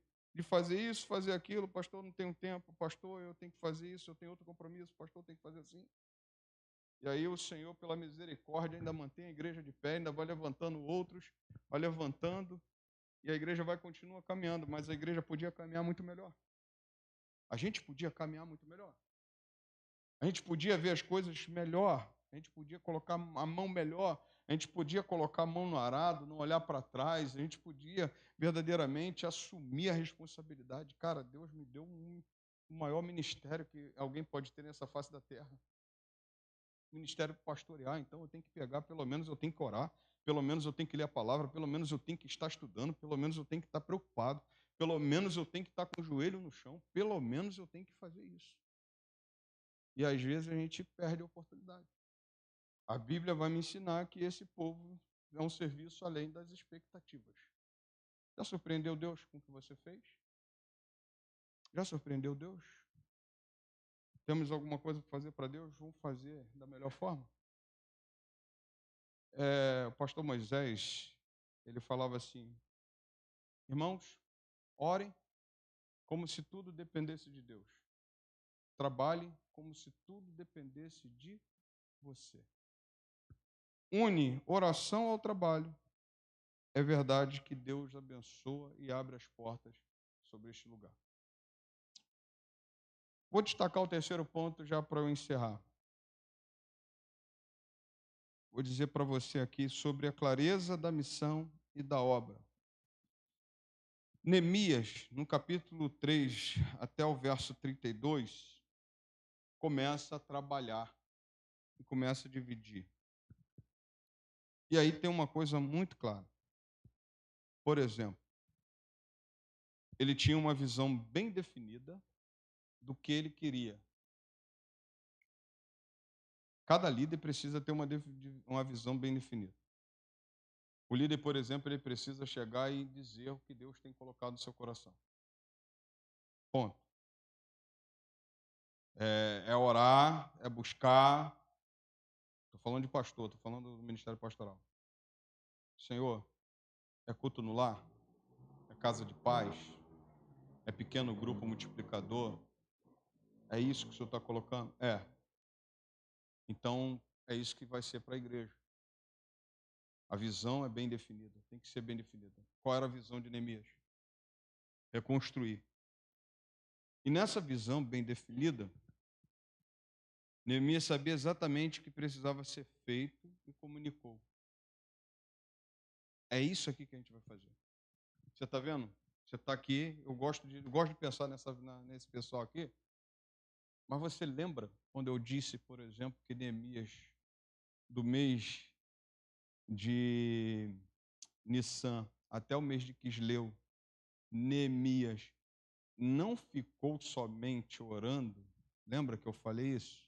Speaker 1: fazer isso, fazer aquilo, pastor, não tenho tempo, pastor, eu tenho que fazer isso, eu tenho outro compromisso, pastor, tem que fazer assim. E aí o Senhor, pela misericórdia, ainda mantém a igreja de pé, ainda vai levantando outros, vai levantando, e a igreja vai continuar caminhando, mas a igreja podia caminhar muito melhor. A gente podia caminhar muito melhor. A gente podia ver as coisas melhor, a gente podia colocar a mão melhor, a gente podia colocar a mão no arado, não olhar para trás, a gente podia verdadeiramente assumir a responsabilidade. Cara, Deus me deu o maior ministério que alguém pode ter nessa face da terra. Ministério pastorear, então eu tenho que pegar, pelo menos eu tenho que orar, pelo menos eu tenho que ler a palavra, pelo menos eu tenho que estar estudando, pelo menos eu tenho que estar preocupado, pelo menos eu tenho que estar com o joelho no chão, pelo menos eu tenho que fazer isso. E às vezes a gente perde a oportunidade. A Bíblia vai me ensinar que esse povo é um serviço além das expectativas. Já surpreendeu Deus com o que você fez? Já surpreendeu Deus? Temos alguma coisa para fazer para Deus? Vamos fazer da melhor forma? O pastor Moisés, ele falava assim: irmãos, orem como se tudo dependesse de Deus. Trabalhem como se tudo dependesse de você. Une oração ao trabalho. É verdade que Deus abençoa e abre as portas sobre este lugar. Vou destacar o terceiro ponto já para eu encerrar. Vou dizer para você aqui sobre a clareza da missão e da obra. Neemias, no capítulo 3 até o verso 32, começa a trabalhar e começa a dividir. E aí tem uma coisa muito clara. Por exemplo, ele tinha uma visão bem definida do que ele queria. Cada líder precisa ter uma visão bem definida. O líder, por exemplo, ele precisa chegar e dizer o que Deus tem colocado no seu coração. Ponto. É orar, é buscar. Estou falando de pastor, estou falando do ministério pastoral. Senhor, é culto no lar? É casa de paz? É pequeno grupo multiplicador? É isso que o Senhor está colocando? É. Então, é isso que vai ser para a igreja. A visão é bem definida, tem que ser bem definida. Qual era a visão de Neemias? Reconstruir. E nessa visão bem definida, Neemias sabia exatamente o que precisava ser feito e comunicou. É isso aqui que a gente vai fazer. Você está vendo? Você está aqui, eu gosto de pensar nesse pessoal aqui, mas você lembra quando eu disse, por exemplo, que Neemias, do mês de Nissan até o mês de Quisleu, Neemias não ficou somente orando, Lembra que eu falei isso?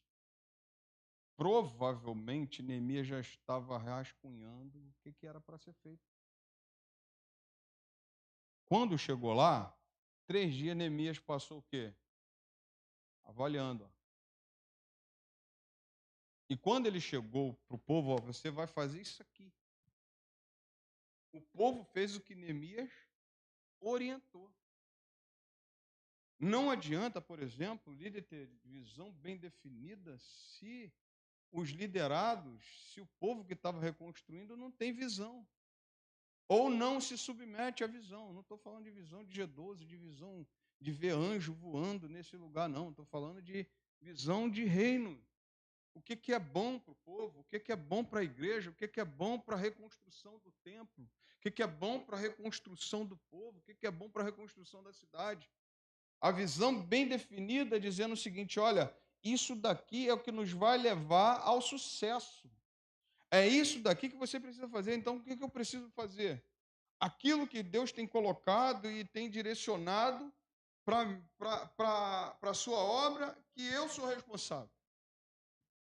Speaker 1: Provavelmente Neemias já estava rascunhando o que era para ser feito. Quando chegou lá, 3 dias Neemias passou o quê? Avaliando. Ó. E quando ele chegou para o povo, ó, você vai fazer isso aqui. O povo fez o que Neemias orientou. Não adianta, por exemplo, o líder ter visão bem definida se os liderados, se o povo que estava reconstruindo não tem visão. Ou não se submete à visão. Não estou falando de visão de G12, de visão de ver anjo voando nesse lugar, não. Estou falando de visão de reino. O que é bom para o povo, o que é bom para a igreja, o que é bom para a reconstrução do templo, o que é bom para a reconstrução do povo, o que é bom para a reconstrução da cidade. A visão bem definida dizendo o seguinte, olha, isso daqui é o que nos vai levar ao sucesso. É isso daqui que você precisa fazer. Então, o que eu preciso fazer? Aquilo que Deus tem colocado e tem direcionado para a sua obra, que eu sou responsável.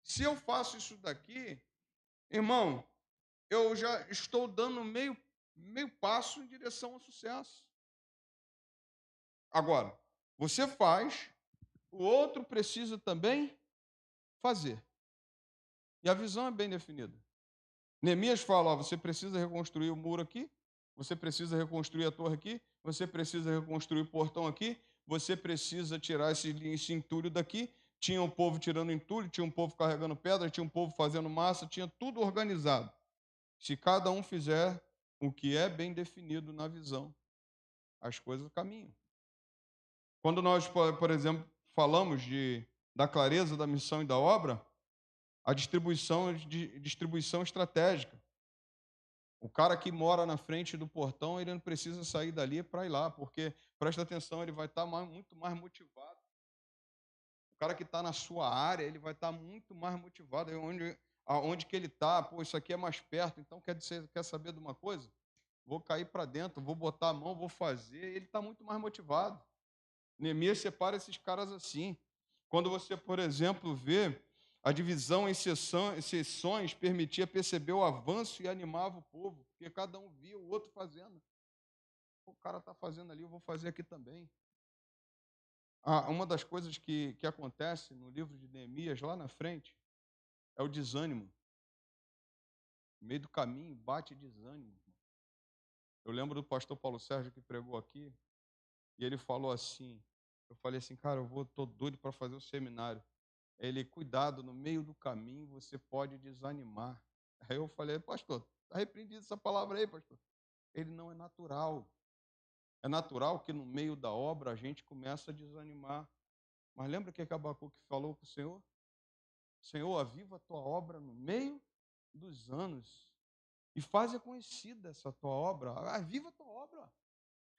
Speaker 1: Se eu faço isso daqui, irmão, eu já estou dando meio passo em direção ao sucesso. Agora, você faz, o outro precisa também fazer. E a visão é bem definida. Neemias fala, ó, você precisa reconstruir o muro aqui, você precisa reconstruir a torre aqui, você precisa reconstruir o portão aqui, você precisa tirar esse entulho daqui. Tinha um povo tirando entulho, tinha um povo carregando pedra, tinha um povo fazendo massa, tinha tudo organizado. Se cada um fizer o que é bem definido na visão, as coisas caminham. Quando nós, por exemplo, falamos da clareza da missão e da obra, a distribuição estratégica. O cara que mora na frente do portão, ele não precisa sair dali para ir lá, porque, presta atenção, ele vai estar muito mais motivado. O cara que está na sua área, ele vai estar muito mais motivado. Aonde que ele está, pô, isso aqui é mais perto, então quer saber de uma coisa? Vou cair para dentro, vou botar a mão, vou fazer, ele está muito mais motivado. Neemias separa esses caras assim. Quando você, por exemplo, vê a divisão em seções permitia perceber o avanço e animava o povo, porque cada um via o outro fazendo. O cara está fazendo ali, eu vou fazer aqui também. Uma das coisas que acontece no livro de Neemias, lá na frente, é o desânimo. No meio do caminho, bate desânimo. Eu lembro do pastor Paulo Sérgio que pregou aqui, e ele falou assim, eu falei assim, cara, estou doido para fazer o seminário. Ele, cuidado, no meio do caminho você pode desanimar. Aí eu falei, pastor, está repreendido essa palavra aí, pastor. Ele não é natural. É natural que no meio da obra a gente começa a desanimar. Mas lembra que Abacuque falou para o Senhor? Senhor, aviva a tua obra no meio dos anos e faze conhecida essa tua obra. Aviva a tua obra.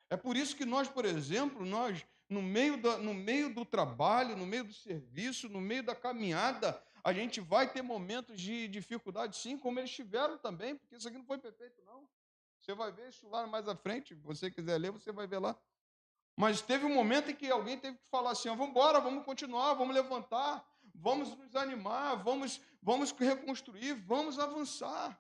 Speaker 1: É por isso que nós, por exemplo, no meio do trabalho, no meio do serviço, no meio da caminhada, a gente vai ter momentos de dificuldade, sim, como eles tiveram também, porque isso aqui não foi perfeito, não. Você vai ver isso lá mais à frente, se você quiser ler, você vai ver lá. Mas teve um momento em que alguém teve que falar assim, vamos embora, vamos continuar, vamos levantar, vamos nos animar, vamos reconstruir, vamos avançar.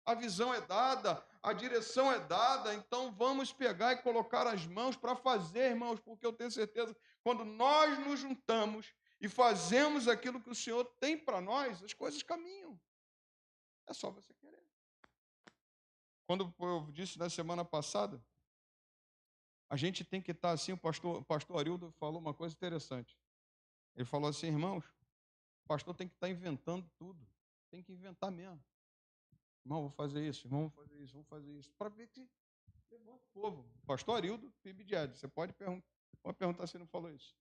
Speaker 1: A visão é dada, a direção é dada, então vamos pegar e colocar as mãos para fazer, irmãos, porque eu tenho certeza que quando nós nos juntamos e fazemos aquilo que o Senhor tem para nós, as coisas caminham. É só você querer. Quando eu disse na semana passada, a gente tem que estar assim, o pastor Arildo falou uma coisa interessante. Ele falou assim, irmãos, o pastor tem que estar inventando tudo, tem que inventar mesmo. Irmão, vou fazer isso, irmão, vou fazer isso, vou fazer isso. Para ver que levanta o povo. Pastor Arildo, PIB de Ed, você pode perguntar se ele não falou isso.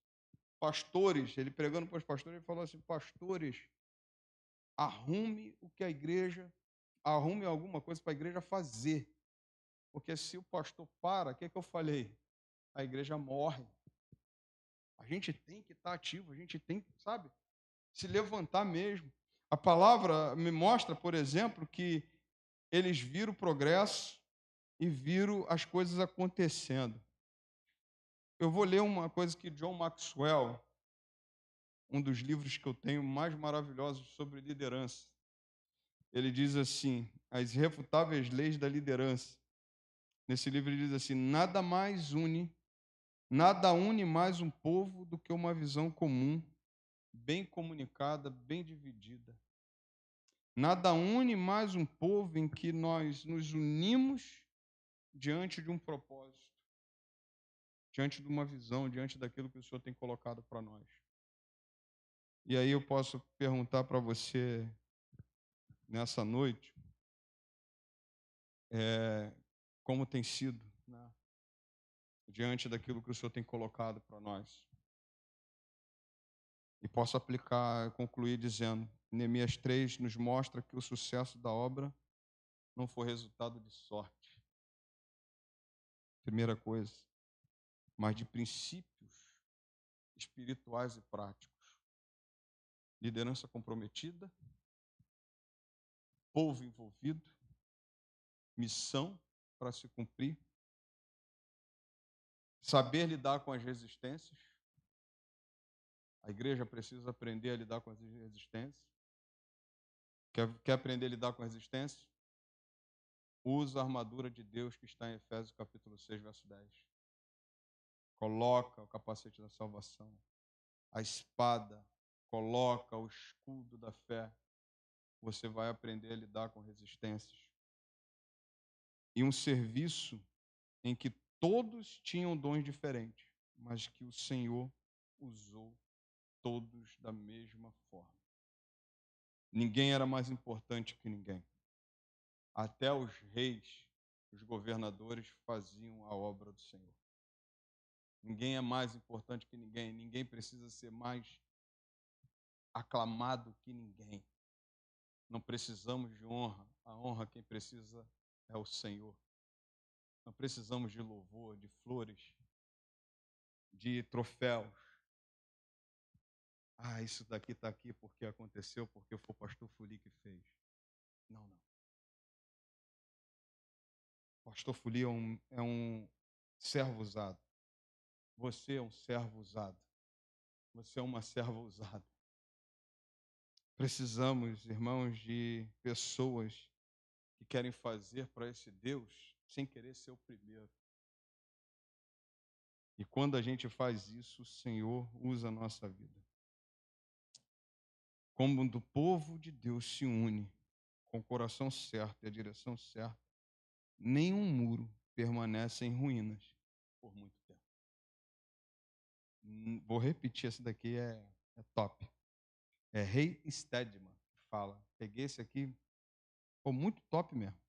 Speaker 1: Pastores, ele pregando para os pastores, ele falou assim, pastores, arrume alguma coisa para a igreja fazer. Porque se o pastor para, o que eu falei? A igreja morre. A gente tem que estar ativo, a gente tem que, sabe, se levantar mesmo. A palavra me mostra, por exemplo, que eles viram o progresso e viram as coisas acontecendo. Eu vou ler uma coisa que John Maxwell, um dos livros que eu tenho mais maravilhosos sobre liderança. Ele diz assim, As Irrefutáveis Leis da Liderança. Nesse livro ele diz assim, nada une mais um povo do que uma visão comum, bem comunicada, bem dividida. Nada une mais um povo em que nós nos unimos diante de um propósito, diante de uma visão, diante daquilo que o Senhor tem colocado para nós. E aí eu posso perguntar para você nessa noite, como tem sido, né, diante daquilo que o Senhor tem colocado para nós. E posso aplicar, concluir dizendo, Neemias 3 nos mostra que o sucesso da obra não foi resultado de sorte. Primeira coisa, mas de princípios espirituais e práticos. Liderança comprometida, povo envolvido, missão para se cumprir, saber lidar com as resistências. A igreja precisa aprender a lidar com as resistências. Quer aprender a lidar com a resistência? Usa a armadura de Deus que está em Efésios capítulo 6, verso 10. Coloca o capacete da salvação, a espada, coloca o escudo da fé. Você vai aprender a lidar com resistências. E um serviço em que todos tinham dons diferentes, mas que o Senhor usou todos da mesma forma. Ninguém era mais importante que ninguém. Até os reis, os governadores faziam a obra do Senhor. Ninguém é mais importante que ninguém. Ninguém precisa ser mais aclamado que ninguém. Não precisamos de honra. A honra quem precisa é o Senhor. Não precisamos de louvor, de flores, de troféus. Isso daqui está aqui porque aconteceu, porque foi o pastor Fuli que fez. Não. Pastor Fuli é um servo usado. Você é um servo usado. Você é uma serva usada. Precisamos, irmãos, de pessoas que querem fazer para esse Deus sem querer ser o primeiro. E quando a gente faz isso, o Senhor usa a nossa vida. Como o povo de Deus se une com o coração certo e a direção certa, nenhum muro permanece em ruínas por muito tempo. Vou repetir, esse daqui é top. É Rei Stedman que fala. Peguei esse aqui, ficou muito top mesmo.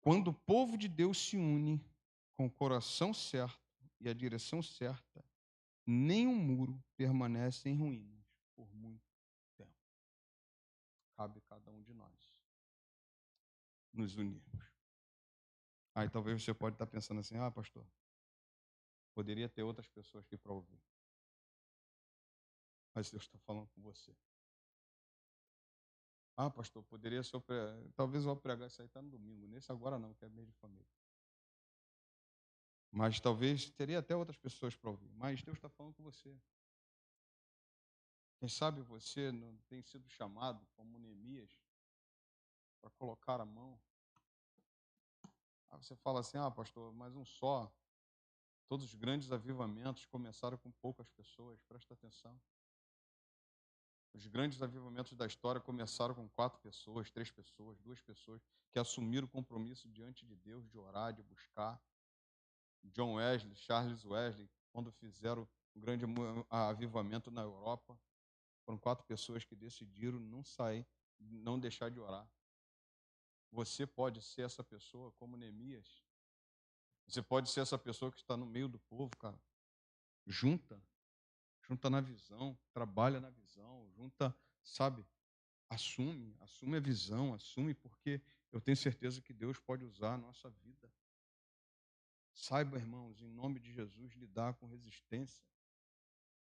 Speaker 1: Quando o povo de Deus se une com o coração certo e a direção certa, nenhum muro permanece em ruínas por muito tempo. Cabe a cada um de nós nos unirmos. Aí talvez você pode estar pensando assim, pastor, poderia ter outras pessoas aqui para ouvir. Mas Deus está falando com você. Pastor, poderia ser... Talvez eu vou pregar isso aí no domingo. Nesse agora não, que é mês de família. Mas talvez teria até outras pessoas para ouvir. Mas Deus está falando com você. Quem sabe você não tem sido chamado, como Neemias, para colocar a mão. Você fala assim, pastor, mas um só. Todos os grandes avivamentos começaram com poucas pessoas. Presta atenção. Os grandes avivamentos da história começaram com 4 pessoas, 3 pessoas, 2 pessoas, que assumiram o compromisso diante de Deus, de orar, de buscar. John Wesley, Charles Wesley, quando fizeram um grande avivamento na Europa, foram 4 pessoas que decidiram não sair, não deixar de orar. Você pode ser essa pessoa como Neemias. Você pode ser essa pessoa que está no meio do povo, cara. Junta na visão, trabalha na visão, assume a visão, assume, porque eu tenho certeza que Deus pode usar a nossa vida. Saiba, irmãos, em nome de Jesus, lidar com resistência.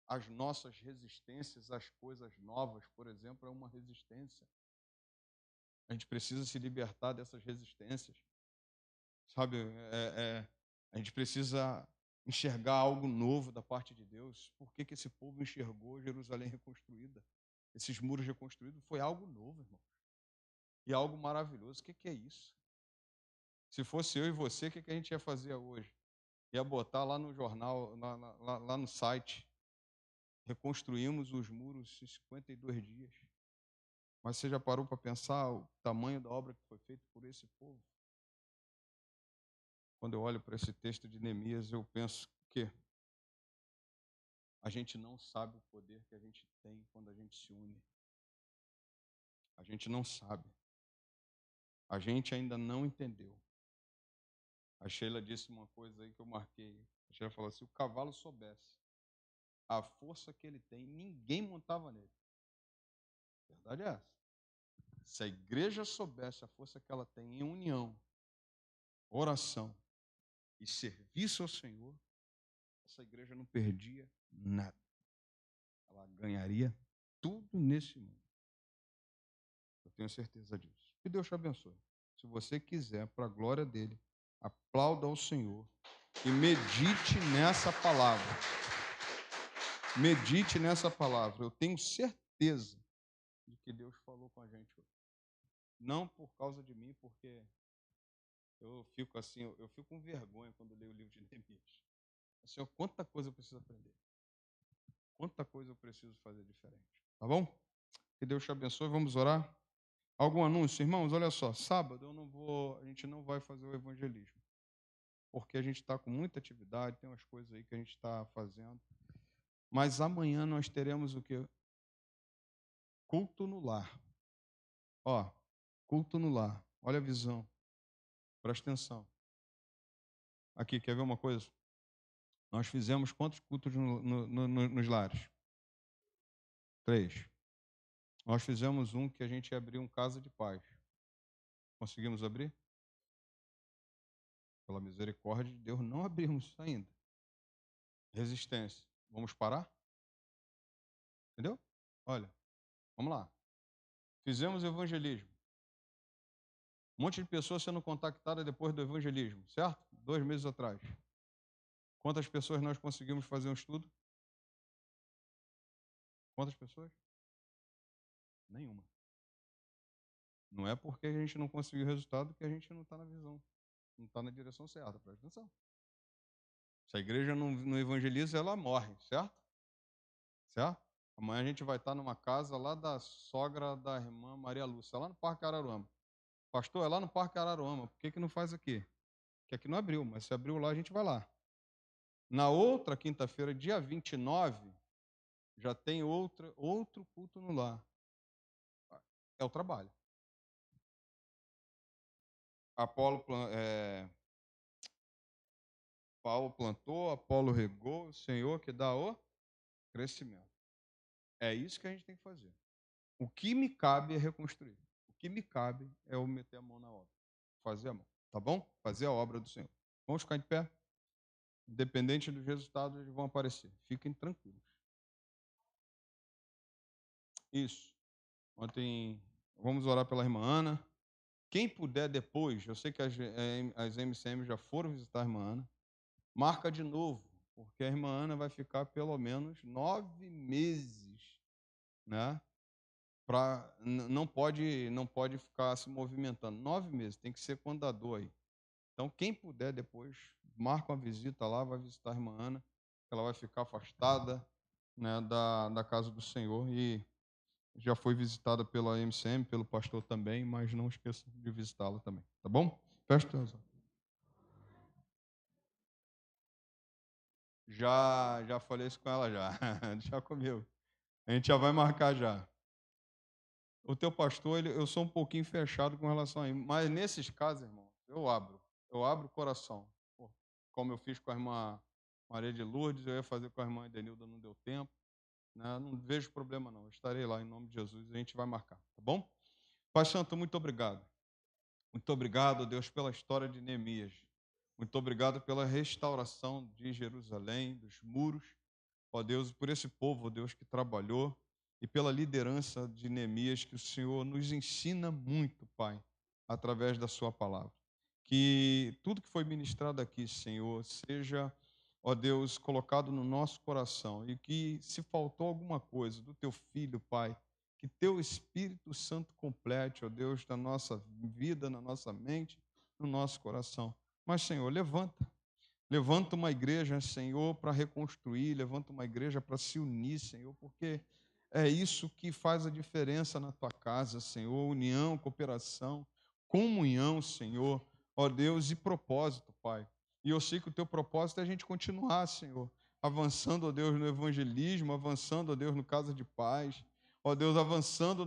Speaker 1: As nossas resistências às coisas novas, por exemplo, é uma resistência. A gente precisa se libertar dessas resistências. A gente precisa enxergar algo novo da parte de Deus. Por que que esse povo enxergou Jerusalém reconstruída? Esses muros reconstruídos foi algo novo, irmão. E algo maravilhoso. O que que é isso? Se fosse eu e você, o que que a gente ia fazer hoje? Ia botar lá no jornal, lá no site. Reconstruímos os muros em 52 dias. Mas você já parou para pensar o tamanho da obra que foi feita por esse povo? Quando eu olho para esse texto de Neemias, eu penso que a gente não sabe o poder que a gente tem quando a gente se une. A gente não sabe. A gente ainda não entendeu. A Sheila disse uma coisa aí que eu marquei. A Sheila falou assim: o cavalo soubesse a força que ele tem, ninguém montava nele. A verdade é essa. Se a igreja soubesse a força que ela tem em união, oração e serviço ao Senhor, essa igreja não perdia nada. Ela ganharia tudo nesse mundo. Eu tenho certeza disso. Que Deus te abençoe. Se você quiser, para a glória dele, aplauda ao Senhor e medite nessa palavra. Medite nessa palavra. Eu tenho certeza de que Deus falou com a gente hoje. Não por causa de mim, porque eu fico assim, eu fico com vergonha quando leio o livro de Neemias. Senhor, quanta coisa eu preciso aprender. Quanta coisa eu preciso fazer diferente. Tá bom? Que Deus te abençoe. Vamos orar. Algum anúncio, irmãos? Olha só, sábado a gente não vai fazer o evangelismo, porque a gente está com muita atividade, tem umas coisas aí que a gente está fazendo. Mas amanhã nós teremos o quê? Culto no lar. Ó, culto no lar. Olha a visão. Presta atenção. Aqui, quer ver uma coisa? Nós fizemos quantos cultos nos lares? 3. Nós fizemos um que a gente abriu um casa de paz. Conseguimos abrir? Pela misericórdia de Deus, não abrimos ainda. Resistência. Vamos parar? Entendeu? Olha, vamos lá. Fizemos evangelismo. Um monte de pessoas sendo contactadas depois do evangelismo, certo? 2 meses atrás. Quantas pessoas nós conseguimos fazer um estudo? Quantas pessoas? Nenhuma. Não é porque a gente não conseguiu resultado que a gente não está na visão, não está na direção certa. Presta atenção. Se a igreja não evangeliza, ela morre, certo? Certo? Amanhã a gente vai estar numa casa lá da sogra da irmã Maria Lúcia, lá no Parque Araruama. Pastor, é lá no Parque Araruama, por que não faz aqui? Porque aqui não abriu, mas se abriu lá, a gente vai lá. Na outra quinta-feira, dia 29, já tem outro culto no lar. É o trabalho. Paulo plantou, Apolo regou, o Senhor que dá o crescimento. É isso que a gente tem que fazer. O que me cabe é reconstruir. O que me cabe é eu meter a mão na obra. Fazer a mão, tá bom? Fazer a obra do Senhor. Vamos ficar de pé? Independente dos resultados, eles vão aparecer. Fiquem tranquilos. Isso. Ontem, vamos orar pela irmã Ana. Quem puder depois, eu sei que as MCM já foram visitar a irmã Ana, marca de novo, porque a irmã Ana vai ficar pelo menos 9 meses, né? Não pode ficar se movimentando. 9 meses, tem que ser quando dá dor aí. Então, quem puder depois, marca uma visita lá, vai visitar a irmã Ana, que ela vai ficar afastada, né, da casa do Senhor, e já foi visitada pela MCM, pelo pastor também, mas não esqueça de visitá-la também, tá bom? Fecha os olhos. Já falei isso com ela já. Já comigo. A gente já vai marcar já. O teu pastor, eu sou um pouquinho fechado com relação a ele, mas nesses casos, irmão, eu abro o coração. Como eu fiz com a irmã Maria de Lourdes, eu ia fazer com a irmã Edenilda, não deu tempo. Né? Não vejo problema não, eu estarei lá em nome de Jesus e a gente vai marcar, tá bom? Pai Santo, muito obrigado. Muito obrigado, Deus, pela história de Neemias. Muito obrigado pela restauração de Jerusalém, dos muros. Ó Deus, por esse povo, ó Deus, que trabalhou e pela liderança de Neemias, que o Senhor nos ensina muito, Pai, através da sua palavra. Que tudo que foi ministrado aqui, Senhor, seja ó Deus, colocado no nosso coração, e que se faltou alguma coisa do teu filho, Pai, que teu Espírito Santo complete, ó Deus, na nossa vida, na nossa mente, no nosso coração. Mas, Senhor, levanta uma igreja, Senhor, para reconstruir, levanta uma igreja para se unir, Senhor, porque é isso que faz a diferença na tua casa, Senhor, união, cooperação, comunhão, Senhor, ó Deus, e propósito, Pai. E eu sei que o teu propósito é a gente continuar, Senhor, avançando, ó Deus, no evangelismo, avançando, ó Deus, no casa de paz, ó Deus, avançando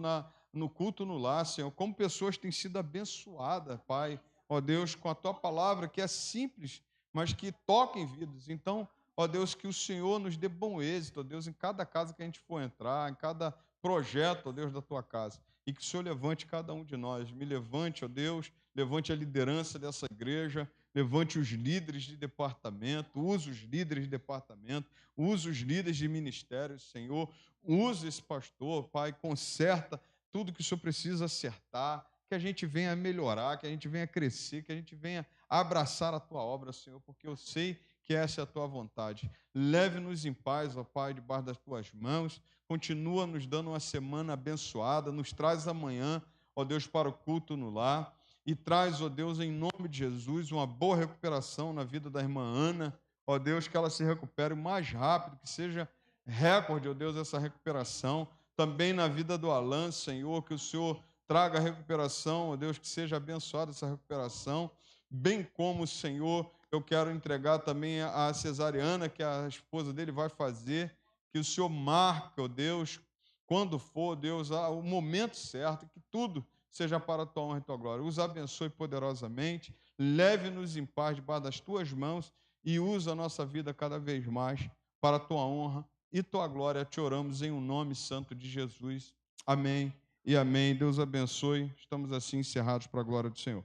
Speaker 1: no culto no lar, Senhor, como pessoas têm sido abençoadas, Pai, ó Deus, com a tua palavra, que é simples, mas que toca em vidas. Então, ó Deus, que o Senhor nos dê bom êxito, ó Deus, em cada casa que a gente for entrar, em cada projeto, ó Deus, da tua casa. E que o Senhor levante cada um de nós. Me levante, ó Deus, levante a liderança dessa igreja, levante os líderes de departamento, use os líderes de departamento, use os líderes de ministério, Senhor, use esse pastor, Pai, conserta tudo que o Senhor precisa acertar, que a gente venha melhorar, que a gente venha crescer, que a gente venha abraçar a tua obra, Senhor, porque eu sei que essa é a tua vontade. Leve-nos em paz, ó Pai, debaixo das tuas mãos. Continua nos dando uma semana abençoada. Nos traz amanhã, ó Deus, para o culto no lar. E traz, ó Deus, em nome de Jesus, uma boa recuperação na vida da irmã Ana. Ó Deus, que ela se recupere o mais rápido, que seja recorde, ó Deus, essa recuperação. Também na vida do Alan, Senhor, que o Senhor traga a recuperação, ó Deus, que seja abençoada essa recuperação. Bem como, Senhor, eu quero entregar também a cesariana que a esposa dele vai fazer, que o Senhor marque, ó Deus, quando for, Deus, o momento certo, que tudo seja para a tua honra e tua glória. Os abençoe poderosamente, leve-nos em paz debaixo das tuas mãos e usa a nossa vida cada vez mais para a tua honra e tua glória. Te oramos em um nome santo de Jesus. Amém e amém. Deus abençoe. Estamos assim encerrados para a glória do Senhor.